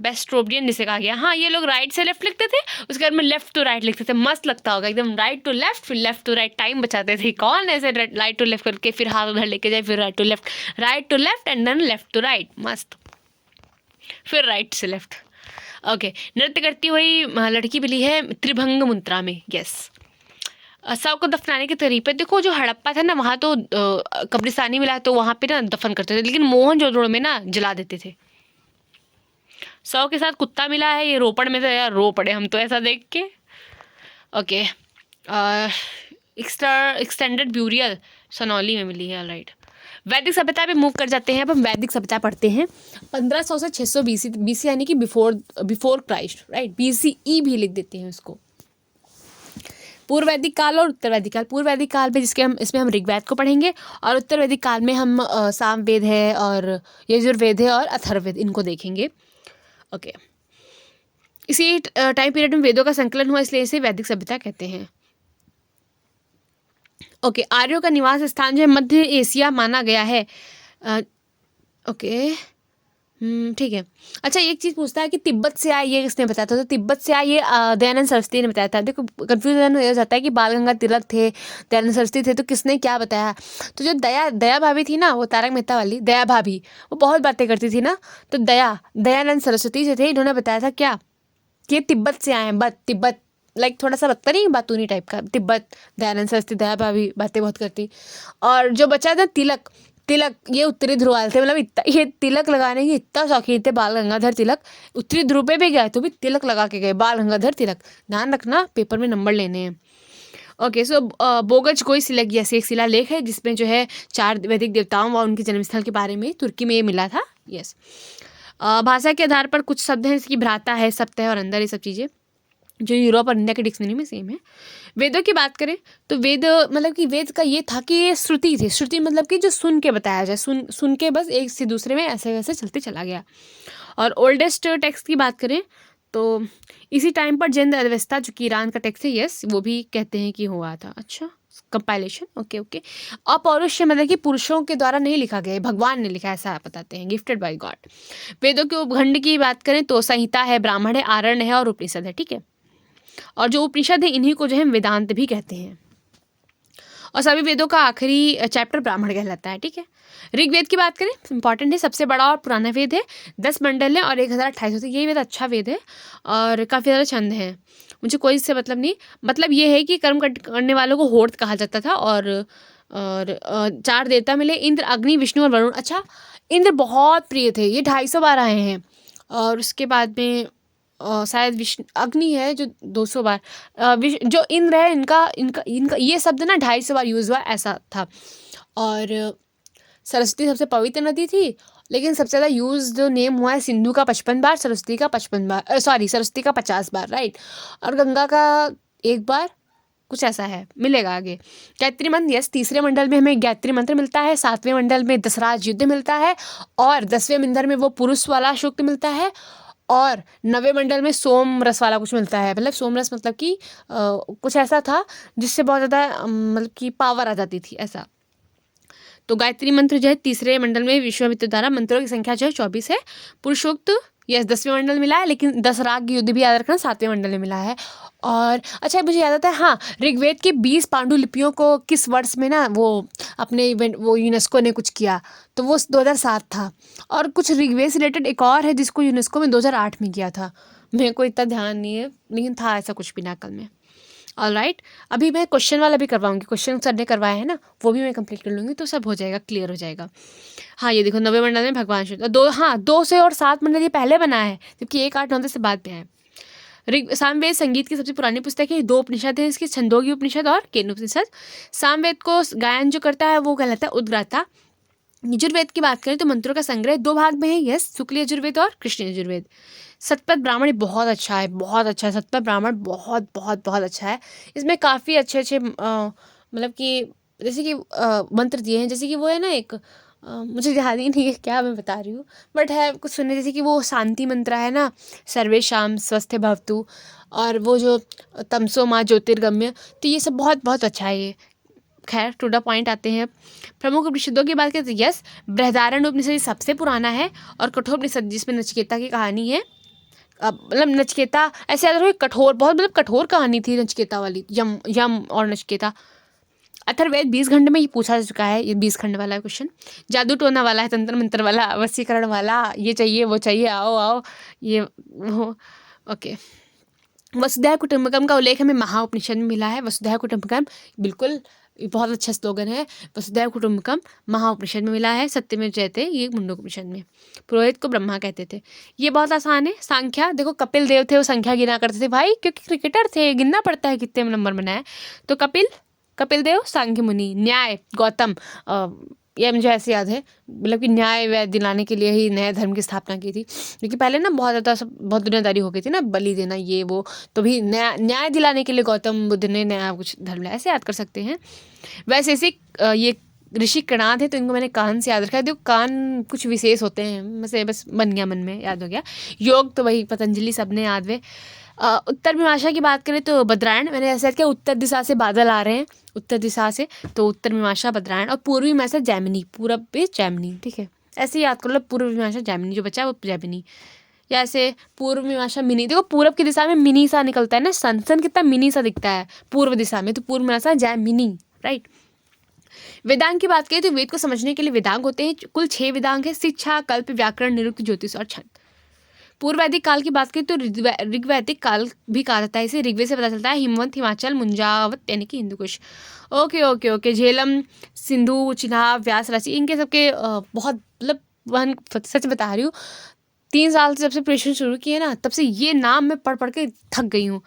बेस्ट्रोबियन जिसे कहा गया। हाँ, ये लोग राइट से लेफ्ट लिखते थे, उसके बाद में लेफ्ट टू राइट लिखते थे। मस्त लगता होगा एकदम, राइट टू लेफ्ट फिर लेफ्ट टू राइट, टाइम बचाते थे। कौन ऐसे राइट टू लेफ्ट करके फिर हाथ उधर लेके जाए, फिर right to left and then left to right, मस्त, फिर राइट से लेफ्ट। ओके, नृत्य करती हुई लड़की मिली है त्रिभंग मुद्रा में, यस। शव को दफनाने के तरीके, देखो जो हड़प्पा था ना, वहाँ तो कब्रिस्तानी मिला, तो वहाँ पे ना दफन करते थे, लेकिन मोहनजोदड़ो में ना जला देते थे। शव के साथ कुत्ता मिला है, ये रोपड़ में, तो यार रो पड़े हम तो ऐसा देख के। ओके, एक्सटेंडेड ब्यूरियल सनौली में मिली है, राइट। वैदिक सभ्यता पे मूव कर जाते हैं। अब हम वैदिक सभ्यता पढ़ते हैं। 1500 से 600 BC यानी कि बिफोर क्राइस्ट, राइट। BCE भी लिख देते हैं उसको। पूर्व वैदिक काल और उत्तर वैदिक काल। पूर्व वैदिक काल में इसमें हम ऋग्वेद को पढ़ेंगे, और उत्तर वैदिक काल में हम सामवेद है और यजुर्वेद है और अथर्ववेद, इनको देखेंगे। ओके, इसी टाइम पीरियड में वेदों का संकलन हुआ, इसलिए इसे वैदिक सभ्यता कहते हैं। ओके, आर्यों का निवास स्थान जो है मध्य एशिया माना गया है। ओके, ठीक है। अच्छा, एक चीज़ पूछता है कि तिब्बत से आए, ये किसने बताया था? तो तिब्बत से आए ये दयानंद सरस्वती ने बताया था। देखो कंफ्यूजन हो जाता है कि बाल गंगा तिलक थे, दयानंद सरस्वती थे, तो किसने क्या बताया? तो जो दया भाभी थी ना, वो तारक मेहता वाली दया भाभी, वो बहुत बातें करती थी ना, तो दयानंद सरस्वती जो थे, इन्होंने बताया था क्या कि तिब्बत से आए हैं। तिब्बत लाइक थोड़ा सा लगता नहीं बातूनी टाइप का, तिब्बत, दयानंद सरस्वती, दया भाभी बातें बहुत करती। और जो बचा था तिलक, ये उत्तरी ध्रुव वाले थे, मतलब ये तिलक लगाने की इतना शौकीन थे। बाल गंगाधर तिलक उत्तरी ध्रुव पे भी गए तो भी तिलक लगा के गए, बाल गंगाधर तिलक, ध्यान रखना पेपर में नंबर लेने हैं। ओके, सो बोगज कोई शिलालेख जैसे एक शिलालेख है, जिसमें जो है 4 वैदिक देवताओं और उनके जन्मस्थल के बारे में तुर्की में ये मिला था, यस। भाषा के आधार पर कुछ शब्द हैं, इसकी भ्राता है, सप्त है और अंदर, ये सब चीज़ें जो यूरोप और इंडिया के डिक्शनरी में सेम है। वेदों की बात करें तो वेद मतलब कि वेद का ये था कि ये श्रुति थी। श्रुति मतलब कि जो सुन के बताया जाए, सुन के बस एक से दूसरे में ऐसे वैसे चलते चला गया। और ओल्डेस्ट टेक्स्ट की बात करें तो इसी टाइम पर जैन अव्यवस्था जो कि ईरान का टेक्स्ट है, यस, वो भी कहते हैं कि हुआ था। अच्छा, कंपाइलेशन, ओके ओके। अपौरुष मतलब कि पुरुषों के द्वारा नहीं लिखा गया है, भगवान ने लिखा है, ऐसा बताते हैं, गिफ्टेड बाय गॉड। वेदों के उपखंड की बात करें तो संहिता है, ब्राह्मण है, आरण्य है और उपनिषद है, ठीक है। और जो उपनिषद है इन्हीं को जो है वेदांत भी कहते हैं। और सभी वेदों का आखिरी चैप्टर ब्राह्मण कहलाता है, ठीक है। ऋग्वेद की बात करें, इंपॉर्टेंट है, सबसे बड़ा और पुराना वेद है, 10 मंडल है और 1028 होते हैं। ये वेद अच्छा वेद है और काफ़ी ज़्यादा छंद है, मुझे कोई इससे मतलब नहीं। मतलब ये है कि कर्म करने वालों को होर्त कहा जाता था। और 4 देवता मिले, इंद्र, अग्नि, विष्णु और वरुण। अच्छा, इंद्र बहुत प्रिय थे, ये 250 बार आए हैं। और उसके बाद में शायद विष्णु, अग्नि है जो 200 बार, जो इंद्र है इनका इनका इनका ये शब्द ना 250 बार यूज़ हुआ, ऐसा था। और सरस्वती सबसे पवित्र नदी थी, लेकिन सबसे ज़्यादा यूज़ जो नेम हुआ है सिंधु का 55 बार, सरस्वती का 55 बार, सॉरी सरस्वती का 50 बार, राइट। और गंगा का 1 बार, कुछ ऐसा है, मिलेगा आगे। गायत्री मंत्र, यस, तीसरे मंडल में हमें गायत्री मंत्र मिलता है, 7वें मंडल में दशराज युद्ध मिलता है और 10वें मंडल में वो पुरुष वाला सूक्त मिलता है और 9वें मंडल में सोम रस वाला कुछ मिलता है। मतलब सोम रस मतलब कि कुछ ऐसा था जिससे बहुत ज़्यादा मतलब कि पावर आ जाती थी, ऐसा। तो गायत्री मंत्र जो है तीसरे मंडल में विश्वामित्र द्वारा, मंत्रों की संख्या जो है 24 है। पुरुषोक्त यस 10वें मंडल मिला है, लेकिन 10 राग युद्ध भी याद रखना 7वें मंडल में मिला है। और अच्छा, मुझे याद आता है, हाँ, ऋग्वेद की 20 पांडुलिपियों को किस वर्ष में ना वो अपने इवेंट वो यूनेस्को ने कुछ किया, तो वो 2007 था। और कुछ ऋग्वेद से रिलेटेड एक और है जिसको यूनेस्को में 2008 में किया था, मेरे को इतना ध्यान नहीं है, लेकिन था ऐसा कुछ भी नाकल में। ऑलराइट, अभी मैं क्वेश्चन वाला भी करवाऊंगी, क्वेश्चन सर ने करवाया है ना, वो भी मैं कंप्लीट कर लूँगी, तो सब हो जाएगा, क्लियर हो जाएगा। हाँ, ये देखो 90 मंडल में भगवान शिव, 2 से और 7 मंडल ये पहले बना है, जबकि 1, 8, 9 से बाद में है। सामवेद संगीत की सबसे पुरानी पुस्तक है, 2 उपनिषद है इसकी, छंदोगी उपनिषद और केन उपनिषद। सामवेद को गायन जो करता है वो कहलाता है उद्गाता। यजुर्वेद की बात करें तो मंत्रों का संग्रह 2 भाग में है, यस, शुक्ल यजुर्वेद और कृष्ण यजुर्वेद। सतपथ ब्राह्मण बहुत अच्छा है, बहुत अच्छा है, सतपथ ब्राह्मण बहुत बहुत बहुत अच्छा है। इसमें काफ़ी अच्छे अच्छे मतलब कि जैसे कि मंत्र दिए हैं, जैसे कि वो है ना एक मुझे ध्यान ही नहीं है क्या मैं बता रही हूँ, बट है कुछ सुनने, जैसे कि वो शांति मंत्र है ना, सर्वेशाम स्वस्थ भवतु, और वो जो तमसो माँ ज्योतिर्गम्य, तो ये सब बहुत बहुत अच्छा है ये। खैर, टू द पॉइंट आते हैं। प्रमुख उपनिषदों की बात करें तो यस, बृहदारण्य उपनिषद सबसे पुराना है और कठोपनिषद जिसमें नचिकेता की कहानी है। मतलब नचिकेता ऐसे याद रखो, कठोर, बहुत मतलब कठोर कहानी थी नचिकेता वाली, यम यम और नचिकेता। अथर्ववेद 20 खंड में ये पूछा जा चुका है, ये 20 खंड वाला क्वेश्चन। जादू टोना वाला है, तंत्र मंत्र वाला, वशीकरण वाला, ये चाहिए वो चाहिए, आओ आओ, ये वो, ओके। वसुधैव कुटुंबकम का उल्लेख हमें महाउपनिषद में मिला है। वसुधैव कुटुंबकम बिल्कुल बहुत अच्छा स्लोगन है, वसुधैव कुटुंबकम महाउपनिषद में मिला है। सत्यमेव जयते ये मुंडकोपनिषद में। पुरोहित को ब्रह्मा कहते थे। ये बहुत आसान है। संख्या देखो, कपिल देव थे, वो संख्या गिना करते थे भाई, क्योंकि क्रिकेटर थे, गिनना पड़ता है कितने नंबर बनाए। तो कपिल देव, सांख्य मुनि। न्याय गौतम, ये मुझे ऐसे याद है, मतलब कि न्याय वैय दिलाने के लिए ही नए धर्म की स्थापना की थी, क्योंकि पहले ना बहुत ज़्यादा सब बहुत दुनियादारी हो गई थी ना, बलि देना ये वो, तो भी न्याय दिलाने के लिए गौतम बुद्ध ने नया कुछ धर्म लाया, ऐसे याद कर सकते हैं। वैसे ऐसे ये ऋषि कणाद है, तो इनको मैंने कान से याद रखा है। देखो कान कुछ विशेष होते हैं, वैसे बस बन गया, मन में याद हो गया। योग तो वही पतंजलि सबने याद है। उत्तर मीमांसा की बात करें तो बद्रायण, मैंने ऐसा किया, उत्तर दिशा से बादल आ रहे हैं, उत्तर दिशा से, तो उत्तर मीमांसा बद्रायण। और पूर्वी मीमांसा जैमिनी, पूरब पे जैमिनी, ठीक है, ऐसे याद कर लो, पूर्व मीमांसा जैमिनी, जो बचा है वो जैमिनी। या ऐसे पूर्व मीमांसा मिनी, देखो पूरब की दिशा में मिनी सा निकलता है ना, सन कितना मिनी सा दिखता है पूर्व दिशा में, तो पूर्व मीमांसा जैमिनी, राइट। वेदांग की बात करें तो वेद को समझने के लिए वेदांग होते हैं, कुल 6 वेदांग है, शिक्षा, कल्प, व्याकरण, निरुक्त, ज्योतिष और छंद। पूर्व वैदिक काल की बात करें तो ऋग्वैदिक काल भी कहा जाता है इसे। ऋग्वेद से पता चलता है, हिमवंत, हिमाचल, मुंजावत यानी कि Hindu Kush. Okay okay okay, Jhelum, Sindhu, Chenab, Vyas, राशि, इनके सबके बहुत मतलब वन, सच बता रही हूँ, 3 साल से जब से प्रिपरेशन शुरू की है ना, तब से ये नाम मैं पढ़ पढ़ के थक गई हूँ।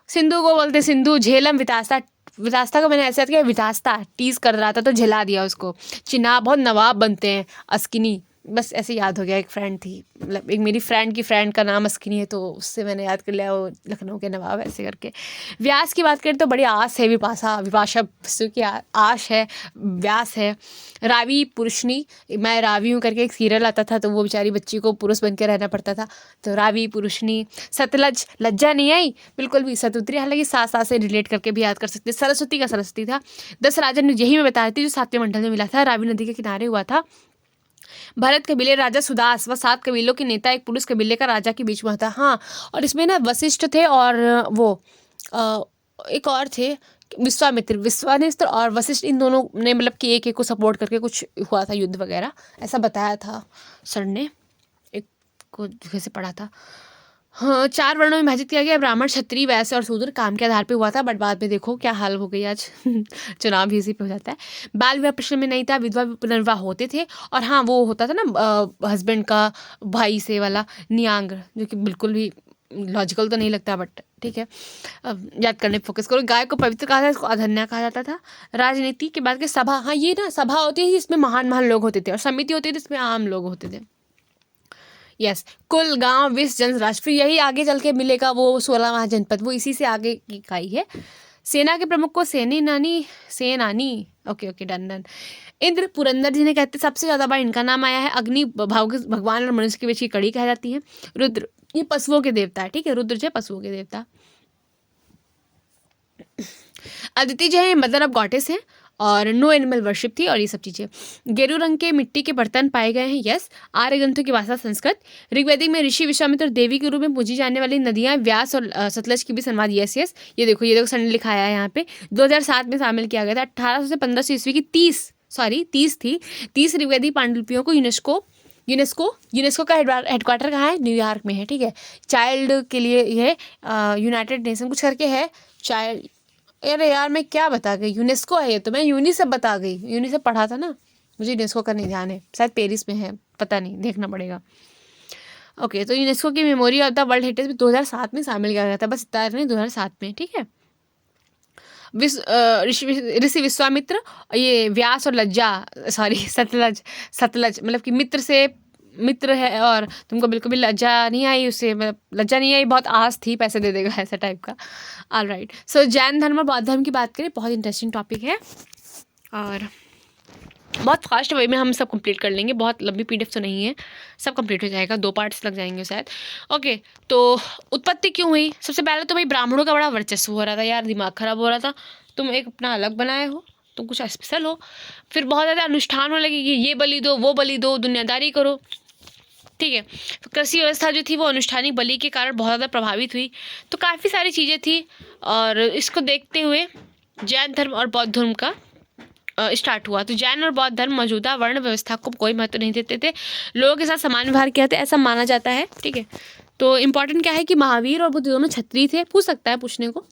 सिंधु को बोलते सिंधु, झेलम, वितास्ता, वितास्ता को मैंने ऐसे याद किया, वितास्ता टीज कर रहा था तो झेला दिया उसको। चिनाब, बहुत नवाब बनते हैं, अस्किनी, बस ऐसे याद हो गया, एक फ्रेंड थी, मतलब एक मेरी फ्रेंड की फ्रेंड का नाम अस्किनी है, तो उससे मैंने याद कर लिया, वो लखनऊ के नवाब ऐसे करके। व्यास की बात करें तो बड़ी आस है, विपाशा बसु की आश है, व्यास है। रावी पुरुषनी, मैं रावी हूँ करके एक सीरियल आता था, तो वो बेचारी बच्ची को पुरुष बन के रहना पड़ता था, तो रावी पुरुषनी। सतलज, लज्जा नहीं आई बिल्कुल भी, सतुत्री, हालांकि साथ साथ से रिलेट करके भी याद कर सकते। सरस्वती का सरस्वती था। 10 राजन ने यही मैं बता रही थी, जो 7वें मंडल में मिला था, रावी नदी के किनारे हुआ था। भरत कबीले राजा सुदास व 7 कबीलों के नेता एक पुरुष कबीले का राजा के बीच में था। हाँ, और इसमें ना वशिष्ठ थे और वो अ, एक और थे, विश्वामित्र और वशिष्ठ, इन दोनों ने मतलब कि एक को सपोर्ट करके कुछ हुआ था युद्ध वगैरह, ऐसा बताया था सर ने, एक को जगह से पढ़ा था। हाँ, 4 वर्णों में विभाजित किया गया, ब्राह्मण, क्षत्रिय, वैश्य और शूद्र, काम के आधार पे हुआ था, बट बाद में देखो क्या हाल हो गई आज। चुनाव भी इसी पे हो जाता है। बाल विवाह प्रचलन में नहीं था, विधवा पुनर्विवाह होते थे, और हाँ वो होता था ना हस्बैंड का भाई से वाला नियांग, जो कि बिल्कुल भी लॉजिकल तो नहीं लगता, बट ठीक है, अब याद करने पे फोकस करो। गाय को पवित्र कहा था, इसको अधन्या कहा जाता था। राजनीति के बाद के सभा, हाँ ये ना सभा होती है जिसमें महान महान लोग होते थे, और समिति होती थी जिसमें आम लोग होते थे। यस, कुल गांव 20 जनराष्ट्र, फिर यही आगे चल के मिलेगा वो 16 महाजनपद, वो इसी से आगे की इकाई है। सेना के प्रमुख को सेनानी, okay okay, done done. Indra, Purandar जिन्हें कहते, सबसे ज्यादा बार इनका नाम आया है। अग्नि, भगवान और मनुष्य के बीच की कड़ी कह जाती है। रुद्र, ये पशुओं के देवता है, ठीक है, रुद्र जो है पशुओं के देवता। अदिति जो है मदर ऑफ गॉडेस है, और नो एनिमल वर्शिप थी, और ये सब चीज़ें। गेरू रंग के मिट्टी के बर्तन पाए गए हैं, यस। आर्य ग्रंथों की भाषा संस्कृत। ऋग्वेदिक में ऋषि विश्वामित्र और देवी के रूप में पूजी जाने वाली नदियां व्यास और सतलज की भी संवाद, यस यस। ये देखो सर ने लिखाया है यहाँ पे, 2007 में शामिल किया गया था। 1800 से 1500 ईस्वी की 30 थी। 30 ऋग्वेदिक पांडुलिपियों को यूनेस्को का हेडक्वार्टर कहाँ है? न्यूयॉर्क में है, ठीक है। चाइल्ड के लिए ये यूनाइटेड नेशन कुछ करके है, चाइल्ड, अरे यार मैं क्या बता गई, यूनेस्को है ये, तो मैं यूनिसेफ बता गई, यूनिसेफ पढ़ा था ना, मुझे यूनेस्को का नहीं ध्यान है, शायद पेरिस में है, पता नहीं, देखना पड़ेगा। ओके, तो यूनेस्को की memory of the world heritage में 2007 में शामिल किया गया था, बस इतना नहीं, 2007 में, ठीक है। ऋषि विश्वामित्र, ये व्यास और सतलज मतलब कि मित्र है, और तुमको बिल्कुल भी लज्जा नहीं आई उससे, मतलब लज्जा नहीं आई, बहुत आस थी, पैसे दे देगा, ऐसा टाइप का। ऑल राइट, सो जैन धर्म और बौद्ध धर्म की बात करें, बहुत इंटरेस्टिंग टॉपिक है, और बहुत फास्ट वे में हम सब कंप्लीट कर लेंगे, बहुत लंबी पीडीएफ तो नहीं है, सब कंप्लीट हो जाएगा, 2 पार्ट्स लग जाएंगे शायद। ओके, तो उत्पत्ति क्यों हुई? सबसे पहले तो भाई ब्राह्मणों का बड़ा वर्चस्व हो रहा था यार, दिमाग खराब हो रहा था, तुम एक अपना अलग बनाए हो, तुम कुछ स्पेशल हो। फिर बहुत ज़्यादा अनुष्ठान होने लगे कि ये बलि दो, वो बलि दो, दुनियादारी करो, ठीक है। तो कृषि व्यवस्था जो थी वो अनुष्ठानिक बलि के कारण बहुत ज़्यादा प्रभावित हुई, तो काफ़ी सारी चीज़ें थी, और इसको देखते हुए जैन धर्म और बौद्ध धर्म का स्टार्ट हुआ। तो जैन और बौद्ध धर्म मौजूदा वर्ण व्यवस्था को कोई महत्व नहीं देते थे, लोगों के साथ समान व्यवहार किया था, ऐसा माना जाता है, ठीक है। तो इम्पोर्टेंट क्या है कि महावीर और बुद्ध दोनों क्षत्रिय थे, पूछ सकता है पूछने को,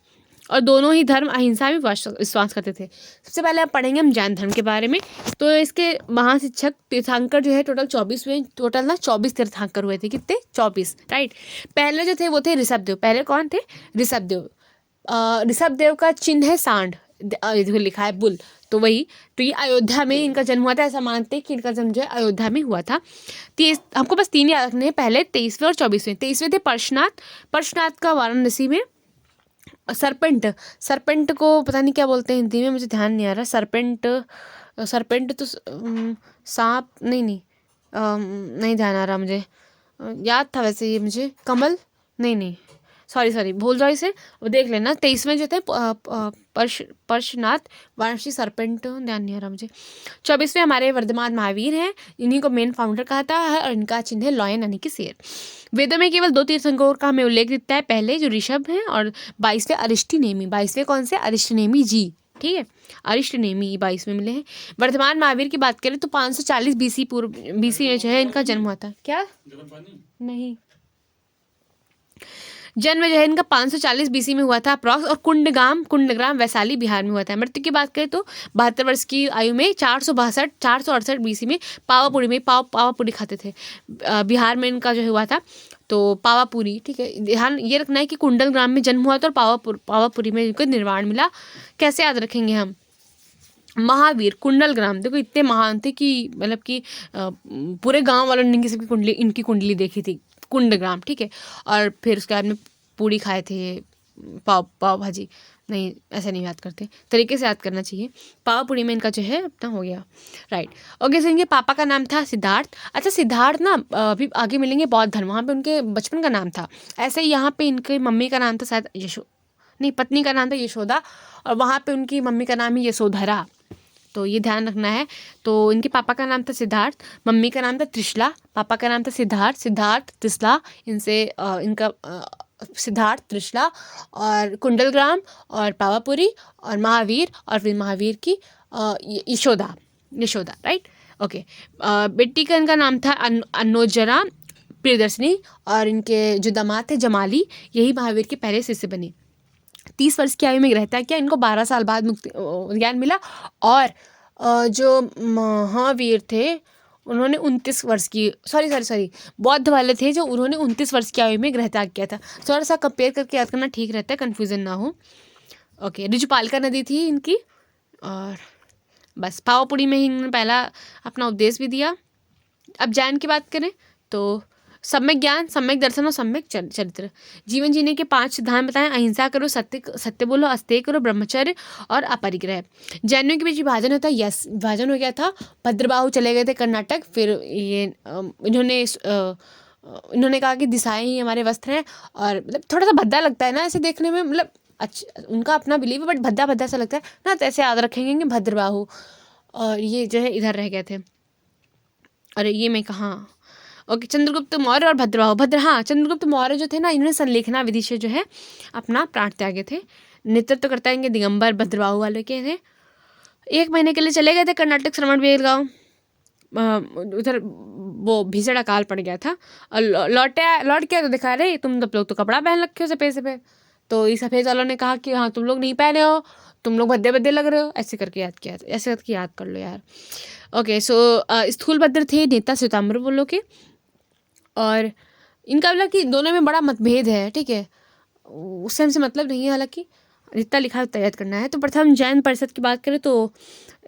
और दोनों ही धर्म अहिंसा में विश्वास करते थे। सबसे पहले आप पढ़ेंगे हम जैन धर्म के बारे में। तो इसके महाशिक्षक तीर्थंकर जो है टोटल 24 तीर्थंकर हुए थे, कितने? 24, राइट। पहले जो थे वो थे ऋषभदेव। पहले कौन थे? ऋषभदेव। ऋषभदेव का चिन्ह है सांड, जो लिखा है बुल, तो वही, तो ये अयोध्या में इनका जन्म हुआ था, ऐसा मानते हैं कि इनका जन्म जो है अयोध्या में हुआ था। हमको बस 3 याद रखने हैं, पहले 23वें और 24वें। 23वें थे परशुनाथ का वाराणसी में। सरपेंट को पता नहीं क्या बोलते हैं हिंदी में, मुझे ध्यान नहीं आ रहा। सरपेंट तो सांप नहीं ध्यान आ रहा मुझे, याद था वैसे ये मुझे, कमल नहीं, सॉरी भूल जाओ इसे, वो देख लेना। 23वें जो थे परशुनाथ वाराणसी, सरपेंट ध्यान नहीं आ रहा मुझे। 24वें हमारे वर्धमान महावीर हैं, इन्हीं को मेन फाउंडर कहता है, और इनका चिन्ह है लॉयन यानी कि शेर। वेदों में केवल 2 तीर्थंकरों का हमें उल्लेख दिखता है, पहले जो ऋषभ हैं, और 22वें अरिष्टनेमी। 22वें कौन से? अरिष्टनेमी जी, ठीक है, अरिष्टनेमी 22वें मिले हैं। वर्धमान महावीर की बात करें तो 540 बीसी में जो है इनका जन्म हुआ था। क्या? नहीं, जन्म जो है इनका 540 बीसी में हुआ था अप्रॉक्स, और कुंडग्राम वैशाली बिहार में हुआ था। मृत्यु की बात करें तो 72 वर्ष की आयु में 468 बीसी में पावापुरी में पावापुरी खाते थे, बिहार में इनका जो हुआ था, तो पावापुरी, ठीक है। ध्यान ये रखना है कि कुंडल ग्राम में जन्म हुआ था, और पावापुरी में इनको निर्वाण मिला। कैसे याद रखेंगे हम? महावीर कुंडलग्राम, देखो इतने महान थे कि मतलब कि पूरे गांव वालों ने इनकी कुंडली देखी थी, कुंडग्राम, ठीक है। और फिर उसके बाद में पूड़ी खाए थे, पाव पाव भाजी, नहीं ऐसा नहीं याद करते, तरीके से याद करना चाहिए। पाव पूड़ी में इनका जो है अपना हो गया, राइट। ओके, सो इनके पापा का नाम था सिद्धार्थ। अच्छा, सिद्धार्थ ना अभी आगे मिलेंगे बौद्ध धर्म, वहाँ पे उनके बचपन का नाम था। ऐसे ही यहाँ पे इनके मम्मी का नाम था शायद नहीं, पत्नी का नाम था यशोदा, और वहाँ पे उनकी मम्मी का नाम है यशोधरा, तो ये ध्यान रखना है। तो इनके पापा का नाम था सिद्धार्थ, मम्मी का नाम था त्रिशला, पापा का नाम था सिद्धार्थ, सिद्धार्थ त्रिशला, इनसे इनका सिद्धार्थ त्रिशला और कुंडलग्राम और पावापुरी और महावीर, और फिर महावीर की यशोदा, यशोदा, राइट। ओके, बेटी का इनका नाम था अनोजरा प्रियदर्शनी, और इनके जो दामाद थे जमाली, यही महावीर के पहले शिष्य बने। 30 वर्ष की आयु में रहता है क्या, इनको 12 साल बाद मुक्ति ज्ञान मिला। और जो महावीर थे उन्होंने 29 वर्ष की सॉरी बौद्ध वाले थे जो उन्होंने 29 वर्ष की आयु में गृह त्याग किया था। थोड़ा सा कंपेयर करके याद करना ठीक रहता है, कन्फ्यूजन ना हो। ओके, ऋजुपालिका नदी थी इनकी, और बस पावापुरी में ही इन्होंने पहला अपना उपदेश भी दिया। अब जैन की बात करें तो सम्यक ज्ञान, सम्यक दर्शन और सम्यक चरित्र। जीवन जीने के 5 सिद्धांत बताएं। अहिंसा करो, सत्य बोलो, अस्तेय करो, ब्रह्मचर्य और अपरिग्रह। जैनों के बीच विभाजन होता है, यस विभाजन हो गया था। भद्रबाहु चले गए थे कर्नाटक, फिर ये इन्होंने कहा कि दिशाएं ही हमारे वस्त्र हैं, और मतलब थोड़ा सा भद्दा लगता है ना ऐसे देखने में, मतलब अच्छा उनका अपना बिलीव है बट भद्दा भद्दा सा लगता है ना, तो ऐसे याद रखेंगे कि भद्रबाहु, और ये जो है इधर रह गए थे। अरे ये मैं कहाँ, ओके, चंद्रगुप्त मौर्य और भद्रबाहु, हाँ चंद्रगुप्त मौर्य जो थे ना, इन्होंने संलेखना विधि से जो है अपना प्राण त्यागे थे। नेतृत्व करता है इनके दिगंबर भद्रबाहु वाले के थे। 1 महीने के लिए चले गए थे कर्नाटक श्रवण बेलगांव, उधर वो भीषण अकाल पड़ गया था, और लौट के तो दिखा रहे तुम लोग तो कपड़ा पहन रखे हो सफ़ेद सफ़ेद। तो इस सफ़ेद वालों ने कहा कि हाँ तुम लोग नहीं पहने हो, तुम लोग भद्दे भद्दे लग रहे हो, ऐसे करके याद किया, ऐसे करके याद कर लो यार। ओके, सो स्थूलभद्र थे नेता श्वेताम्बर बोलो के, और इनका मतलब कि दोनों में बड़ा मतभेद है, ठीक है, उससे हमसे मतलब नहीं है, हालांकि जितना लिखा है याद करना है। तो प्रथम जैन परिषद की बात करें तो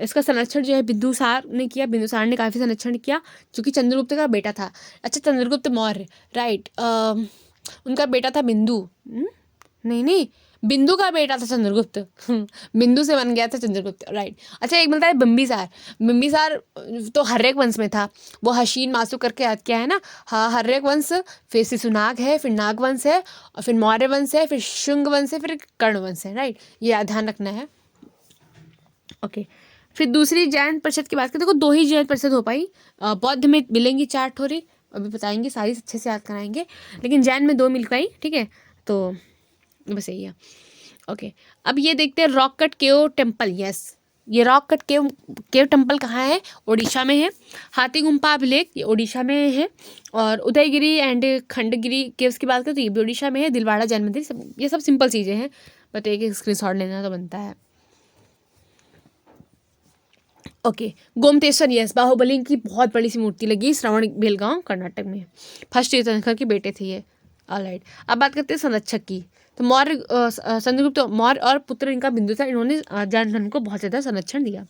इसका संरक्षण जो है बिंदुसार ने किया, बिंदुसार ने काफ़ी संरक्षण किया, क्योंकि चंद्रगुप्त का बेटा था। अच्छा, चंद्रगुप्त मौर्य, राइट, उनका बेटा था बिंदु, नहीं बिंदु का बेटा था चंद्रगुप्त, बिंदु से बन गया था चंद्रगुप्त, राइट। अच्छा, एक मिलता है बिंबिसार, बिंबिसार तो हर्रेक वंश में था, वो हशीन मासू करके याद किया है ना, हाँ हर्रेक वंश, फिर शिशुनाग है, फिर नाग वंश है, और फिर मौर्य वंश है, फिर शुंग वंश है, फिर कर्ण वंश है, राइट, ये ध्यान रखना है। ओके, फिर दूसरी जैन परिषद की बात करें, देखो 2 ही जैन परिषद हो पाई, बौद्ध में मिलेंगी 4 ठोरी, अभी बताएंगे, सारी अच्छे से याद कराएंगे, लेकिन जैन में 2 मिल पाई, ठीक है, तो बस यही है। ओके, अब ये देखते हैं rock cut cave temple, yes, ये रॉक कट केव टेम्पल कहाँ है, ओडिशा में है। हाथी गुम्फा अभिलेख, ये ओडिशा में है। और उदयगिरी एंड खंडगिरी केव्स की बात करें तो ये भी ओडिशा में है। दिलवाड़ा जैन मंदिर, सब ये सब सिंपल चीज़ें हैं, बट एक स्क्रीनशॉट लेना तो बनता है। ओके, गोमतेश्वर, यस, बाहुबली की बहुत बड़ी सी मूर्ति लगी श्रवण बेलगांव कर्नाटक में, फर्स्ट तीर्थंकर के बेटे थे ये, ऑलराइट। अब बात करते हैं संरक्षक की, तो मौर्य चंद्रगुप्त मौर्य और पुत्र इनका बिंदुसार, इन्होंने जैन धर्म को बहुत ज़्यादा संरक्षण दिया।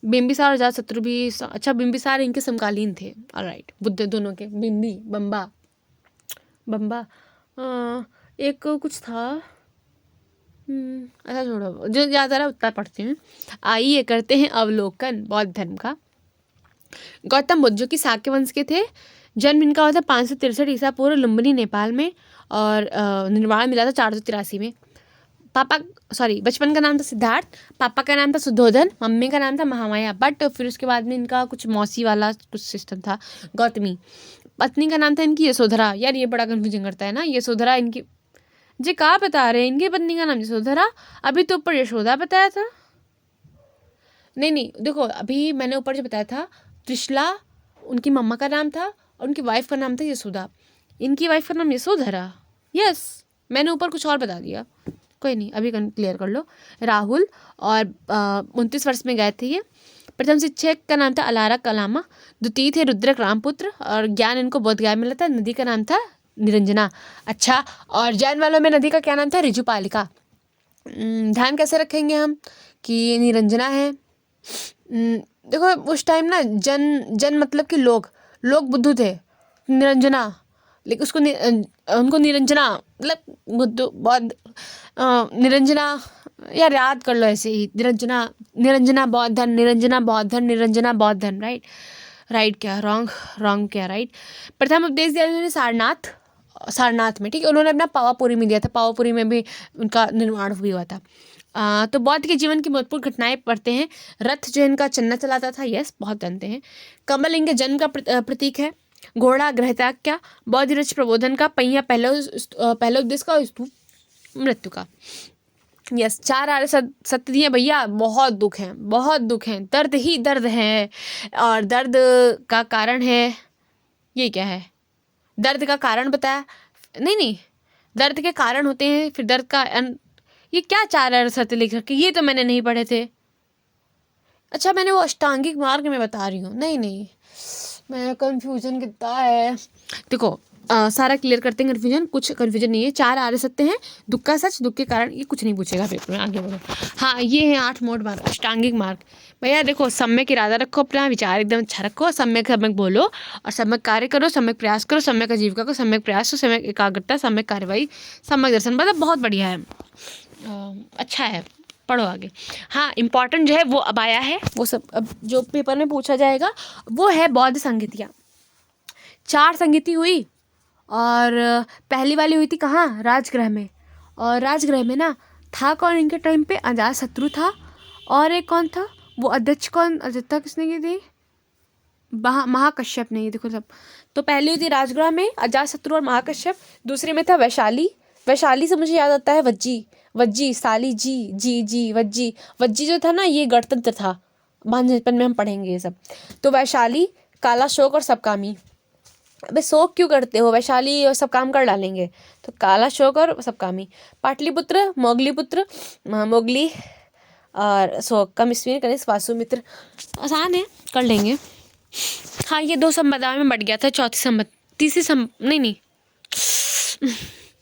बिंबिसार और अजातशत्रु भी, अच्छा बिंबिसार इनके समकालीन थे, ऑलराइट, बुद्ध दोनों के, बम्बा एक कुछ था, अच्छा छोड़ो, जो याद आ रहा है उतना पढ़ती हूँ। आइए करते हैं अवलोकन बौद्ध धर्म का। गौतम बुद्ध जो कि शाक्य वंश के थे, जन्म इनका हुआ था 563 ईसा पूर्व लुम्बिनी नेपाल में, और निर्वाण मिला था 483 में। बचपन का नाम था सिद्धार्थ, पापा का नाम था सुद्धोधन, मम्मी का नाम था महामाया, बट फिर उसके बाद में इनका कुछ मौसी वाला कुछ सिस्टम था, गौतमी। पत्नी का नाम था इनकी यशोधरा, यार ये बड़ा कन्फ्यूजन करता है ना, यशोधरा इनकी, जी कहाँ बता रहे हैं, इनकी पत्नी का नाम यशोधरा, अभी तो ऊपर यशोदा बताया था, नहीं देखो अभी मैंने ऊपर जो बताया था त्रिशला उनकी मम्मा का नाम था, और उनकी वाइफ का नाम था यशोदा, इनकी वाइफ का नाम यशोधरा, यस, मैंने ऊपर कुछ और बता दिया, कोई नहीं, अभी क्लियर कर लो। राहुल, और 29 वर्ष में गए थे ये। प्रथम शिक्षक का नाम था अलारा कलामा, द्वितीय थे रुद्रक रामपुत्र, और ज्ञान इनको बोधगया में मिला था, नदी का नाम था निरंजना। अच्छा, और जैन वालों में नदी का क्या नाम था, ऋजुपालिका। ध्यान कैसे रखेंगे हम कि ये निरंजना है। देखो उस टाइम ना जन मतलब कि लोग बुद्धू थे, निरंजना, लेकिन उनको निरंजना मतलब बुद्धू बहुत निरंजना, यार याद कर लो ऐसे ही, निरंजना बौद्ध धन, निरंजना बौद्ध धन, निरंजना बौद्ध धन, राइट। क्या रॉन्ग क्या, राइट। प्रथम उपदेश दिया उन्होंने सारनाथ में, ठीक है। उन्होंने अपना पावापुरी में दिया था, पावापुरी में भी उनका निर्माण भी हुआ था। तो बौद्ध के जीवन की महत्वपूर्ण घटनाएं पढ़ते हैं। रथ जो इनका चलना चलाता था, यस, बहुत जानते हैं। कमल इनके जन्म का प्रतीक है। घोड़ा गृहत्याग क्या, बौद्ध रच प्रबोधन का, पहिया पहले उपदेश का, स्तूप मृत्यु का। यस, 4 आर्य सत्य दिए भैया। बहुत दुख है, दर्द ही दर्द है। और दर्द का कारण है, ये क्या है, दर्द का कारण बताया, नहीं, दर्द के कारण होते हैं, फिर दर्द का ये क्या 4 आर्य सत्य लिख रखे, ये तो मैंने नहीं पढ़े थे। अच्छा, मैंने वो अष्टांगिक मार्ग में बता रही हूँ, नहीं, मैं कंफ्यूजन कितना है। देखो सारा क्लियर करते हैं, कुछ कन्फ्यूजन नहीं है। 4 आर्य सत्य हैं, दुख का सच, दुख के कारण, ये कुछ नहीं पूछेगा पेपर में, आगे बढ़ो। हाँ, ये है 8 मोड मार्ग, अष्टांगिक मार्ग। भैया देखो, सम्यक इरादा रखो, अपना विचार एकदम अच्छा रखो, सम्यक बोलो और सम्यक कार्य करो, सम्यक प्रयास करो, सम्यक आजीविका को, सम्यक प्रयास, सम्यक एकाग्रता, सम्यक कार्यवाही, सम्यक दर्शन, मतलब बहुत बढ़िया है, अच्छा है, पढ़ो आगे। हाँ, इम्पॉर्टेंट जो है वो अब आया है, वो सब अब जो पेपर में पूछा जाएगा वो है बौद्ध संगीतियाँ। 4 संगीति हुई, और पहली वाली हुई थी कहाँ, राजगृह में। और राजगृह में ना था कौन इनके टाइम पे, अजातशत्रु था, और एक कौन था वो अध्यक्ष, कौन अध्यक्षता किसने की थी, महाकश्यप ने। देखो सब, तो पहली हुई थी राजगृह में अजातशत्रु और महाकश्यप। दूसरे में था वैशाली से मुझे याद आता है वज्जी साली जी वज्जी जो था ना, ये गणतंत्र था, भांजपन में हम पढ़ेंगे ये सब। तो वैशाली, काला शोक और सबकामी। अबे शोक क्यों करते हो, वैशाली और सब काम कर डालेंगे, तो काला शोक और सबकामी। पाटलिपुत्र, मोगली और शोक, कमिश्वीर, कनिष्क, वासुमित्र, आसान है, कर लेंगे। हाँ, ये 2 संप्रदाय में बट गया था, तीसरी नहीं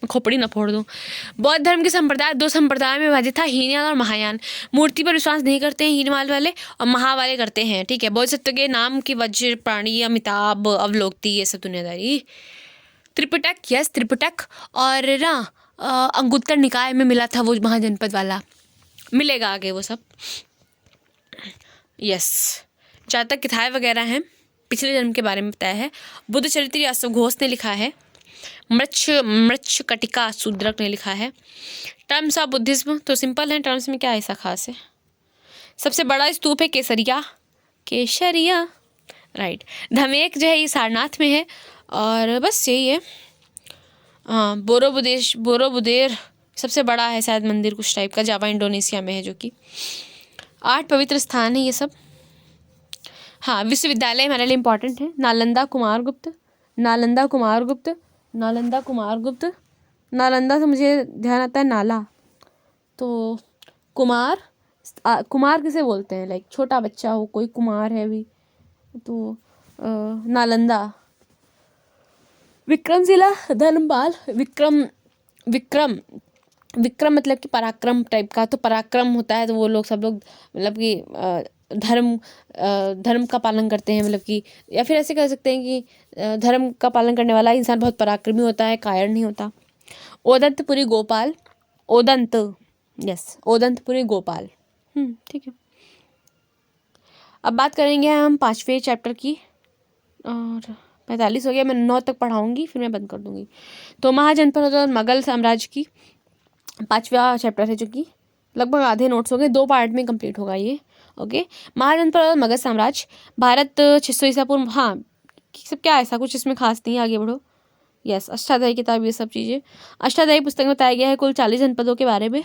खोपड़ी न फोड़ दूँ। बौद्ध धर्म के संप्रदाय 2 संप्रदाय में विभाजित था, हीनयान और महायान। मूर्ति पर विश्वास नहीं करते हैं हीनमाल वाले, और महा वाले करते हैं, ठीक है। बोधिसत्व के नाम की वज्र, प्राणी, अमिताभ, अवलोकती, ये सब दुनियादारी। त्रिपिटक, यस त्रिपिटक, और ना अंगुत्तर निकाय में मिला था वो महाजनपद वाला, मिलेगा आगे वो सब, यस। जातक कथाएँ वगैरह हैं, पिछले जन्म के बारे में बताया है। बुद्ध चरित्र यासव घोष ने लिखा है। मृच्छ कटिका शूद्रक ने लिखा है। टर्म्स ऑफ बुद्धिज्म तो सिंपल है, टर्म्स में क्या ऐसा खास है। सबसे बड़ा स्तूप है केसरिया, राइट। धमेक जो है ये सारनाथ में है, और बस यही है। हाँ, बोरोबुदेर सबसे बड़ा है शायद मंदिर, कुछ टाइप का, जावा इंडोनेशिया में है, जो कि 8 पवित्र स्थान है ये सब। हाँ, विश्वविद्यालय हमारे लिए इम्पोर्टेंट है। नालंदा कुमार गुप्त। नालंदा से मुझे ध्यान आता है नाला, तो कुमार किसे बोलते हैं, लाइक छोटा बच्चा हो, कोई कुमार है भी, तो नालंदा। विक्रमशिला, धर्मपाल, विक्रम मतलब कि पराक्रम टाइप का, तो पराक्रम होता है, तो वो लोग सब लोग मतलब कि धर्म का पालन करते हैं, मतलब कि, या फिर ऐसे कह सकते हैं कि धर्म का पालन करने वाला इंसान बहुत पराक्रमी होता है, कायर नहीं होता। ओदंतपुरी गोपाल, ओदंतपुरी गोपाल, ठीक है। अब बात करेंगे हम 5वें चैप्टर की, और 45 हो गया, मैं 9 तक पढ़ाऊंगी, फिर मैं बंद कर दूंगी। तो महाजनपद और मुगल साम्राज्य की 5वां चैप्टर है, जो कि लगभग आधे नोट्स हो गए, 2 पार्ट में कंप्लीट होगा ये, ओके। महाजनपद और मगध साम्राज्य, भारत 600 ईसा पूर्व। हाँ, सब क्या ऐसा कुछ इसमें खास नहीं है, आगे बढ़ो। यस, अष्टाध्यायी किताब, ये सब चीज़ें अष्टाध्यायी पुस्तक में बताया गया है कुल 40 जनपदों के बारे में।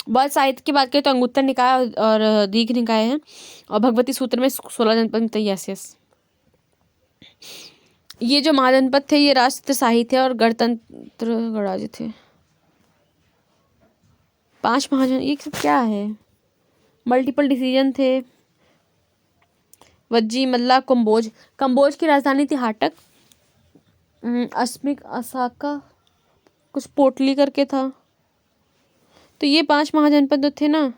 बौद्ध साहित्य की बात करें तो अंगुत्तर निकाय और दीघ निकाय है, और भगवती सूत्र में 16 जनपद में। यस, ये जो महाजनपद थे ये राष्ट्र साहित्य और गणतंत्र गणराज्य थे। 5 महाजन, ये सब क्या है, मल्टीपल डिसीजन थे। वज्जी, मल्ला, कंबोज की राजधानी थी हाटक। अस्मिक, असाका, कुछ पोटली करके था। तो ये 5 महाजनपद तो थे ना,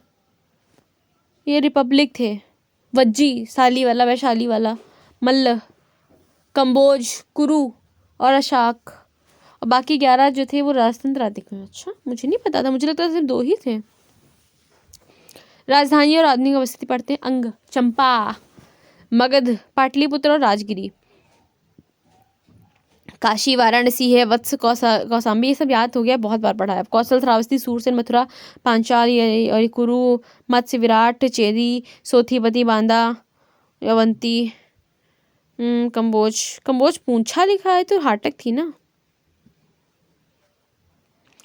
ये रिपब्लिक थे। वज्जी, साली वाला, वैशाली वाला, मल्ल, कंबोज, कुरु और अशाक। और बाकी 11 जो थे वो राजतंत्र आदि में। अच्छा, मुझे नहीं पता था, मुझे लगता था सिर्फ 2 ही थे। राजधानी और आधुनिक अवस्थिति पढ़ते हैं। अंग, चंपा, मगध, पाटलिपुत्र और राजगिरी। काशी, वाराणसी है, वत्स, कौशाम्बी, ये सब याद हो गया, बहुत बार पढ़ा है। कौशल, श्रावस्ती, सूरसेन, मथुरा, पांचाल और कुरु, मत्स्य, विराट, चेदी, सोथीपति, बांदा, अवंती, कंबोज। कंबोज पूंछा लिखा है तो हाटक थी ना।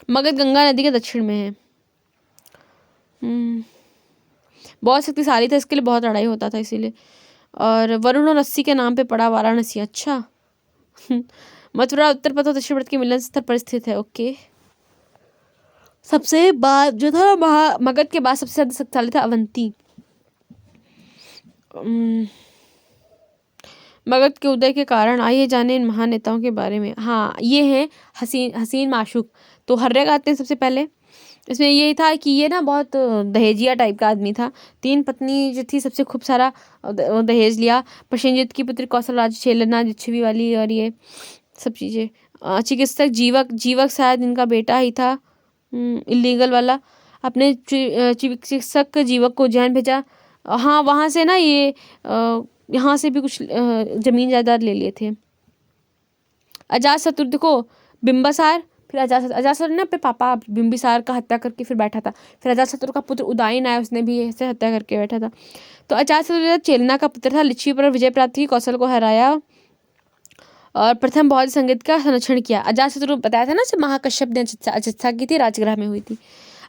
मगध गंगा नदी के दक्षिण में है। बहुत शक्तिशाली था, इसके लिए बहुत लड़ाई होता था इसीलिए। और वरुण और रस्सी के नाम पे पड़ा वाराणसी। अच्छा। मथुरा उत्तर प्रदेश और दक्षिण भारत के मिलन स्थल पर स्थित है। ओके। सबसे बाद जो था मगध के बाद सबसे ज्यादा शक्तिशाली था अवंती। मगध के उदय के कारण आइए जाने इन महान नेताओं के बारे में। हाँ, ये है हसीन माशूक। तो हर्रे का आते हैं सबसे पहले। इसमें ये था कि ये ना बहुत दहेजिया टाइप का आदमी था। 3 पत्नी जो थी, सबसे खूब सारा दहेज लिया। प्रसेनजित की पुत्री कौशल, छेलना, जिच्छवी वाली और ये सब चीज़ें। चिकित्सक जीवक शायद इनका बेटा ही था, इलीगल वाला। अपने चिकित्सक जीवक को उज्जैन भेजा। हाँ, वहाँ से ना ये यहाँ से भी कुछ जमीन जायदाद ले लिए थे। अजातशत्रु देखो, बिंबिसार, फिर अजातशत्रु ने अपने पापा बिंबिसार का हत्या करके फिर बैठा था। फिर अजातशत्रु का पुत्र उदयन आया, उसने भी ऐसे हत्या करके बैठा था। तो अजातशत्रु चेलना का पुत्र था। लिच्छवी पर विजय प्राप्त की, कौशल को हराया और प्रथम बौद्ध संगीत का संरक्षण किया। अजातशत्रु बताया था ना, जब महाकश्यप ने अचित्सा की थी, राजगृह में हुई थी।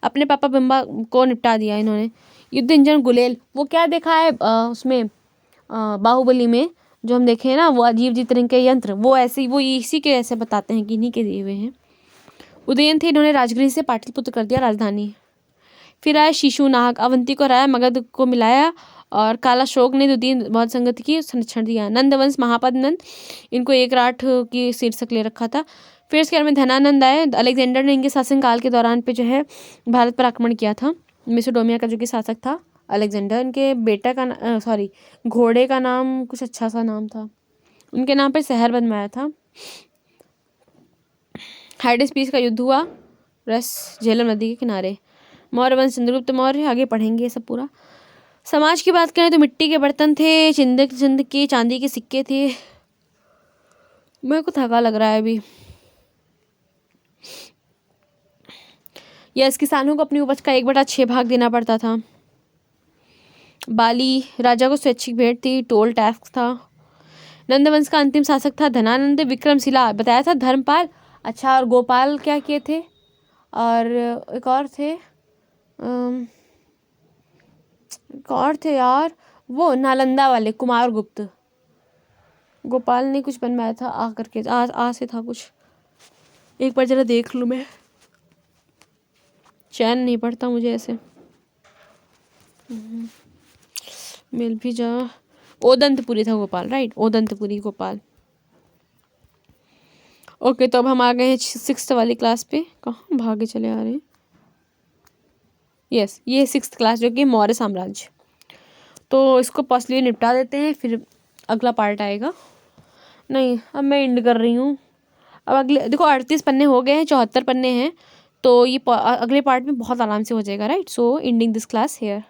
अपने पापा बिंबा को निपटा दिया इन्होंने। युद्ध इंजन गुलेल, वो क्या देखा है उसमें बाहुबली में जो हम देखे हैं ना, वो अजीब अजीब तरह के यंत्र, वो ऐसे वो इसी के ऐसे बताते हैं कि इन्हीं के दिए हुए हैं। उदयन थे, इन्होंने राजगृह से पाटलिपुत्र कर दिया राजधानी। फिर आए शिशुनाग, अवंती को हराया, मगध को मिलाया और कालाशोक ने द्वितीय बौद्ध संगति की संरक्षण दिया। नंदवंश, महापद नंद, इनको एक राठ की शीर्षक ले रखा था। फिर इसके बारे में धनानंद आए। अलेक्जेंडर ने इनके शासनकाल के दौरान पे जो है भारत पर आक्रमण किया था। मेसोडोमिया का जो कि शासक था अलेक्जेंडर, इनके बेटा का घोड़े का नाम कुछ अच्छा सा नाम था, उनके नाम पर शहर बनवाया था। हाइडेस्पीस का युद्ध हुआ रस झेलम नदी के किनारे। मौर्य वंश, चंद्रगुप्त मौर्य, आगे पढ़ेंगे सब पूरा। समाज की बात करें तो मिट्टी के बर्तन थे, चिंद के चांदी के सिक्के थे। मेरे को थका लग रहा है अभी। यस, किसानों को अपनी उपज का 1/6 भाग देना पड़ता था। बाली राजा को स्वैच्छिक भेंट थी, टोल टैक्स था। नंदवंश का अंतिम शासक था धनानंद। विक्रमशिला बताया था धर्मपाल। अच्छा, और गोपाल क्या किए थे, और एक और थे यार, वो नालंदा वाले कुमारगुप्त। गोपाल ने कुछ बनवाया था आ करके, आ से था कुछ। एक बार जरा देख लूँ, मैं चैन नहीं पड़ता मुझे ऐसे। मिल भी जा। ओदंतपुरी था गोपाल, राइट, ओदंतपुरी गोपाल। ओके, तो अब हम आ गए हैं 6th वाली क्लास पे। कहाँ भागे चले आ रहे हैं। यस, ये 6th क्लास जो कि मौर्य साम्राज्य। तो इसको पर्सनली निपटा देते हैं, फिर अगला पार्ट आएगा। नहीं, अब मैं एंड कर रही हूँ। अब अगले देखो 38 पन्ने हो गए हैं, 74 पन्ने हैं, तो ये अगले पार्ट में बहुत आराम से हो जाएगा, right. So ending this class hair.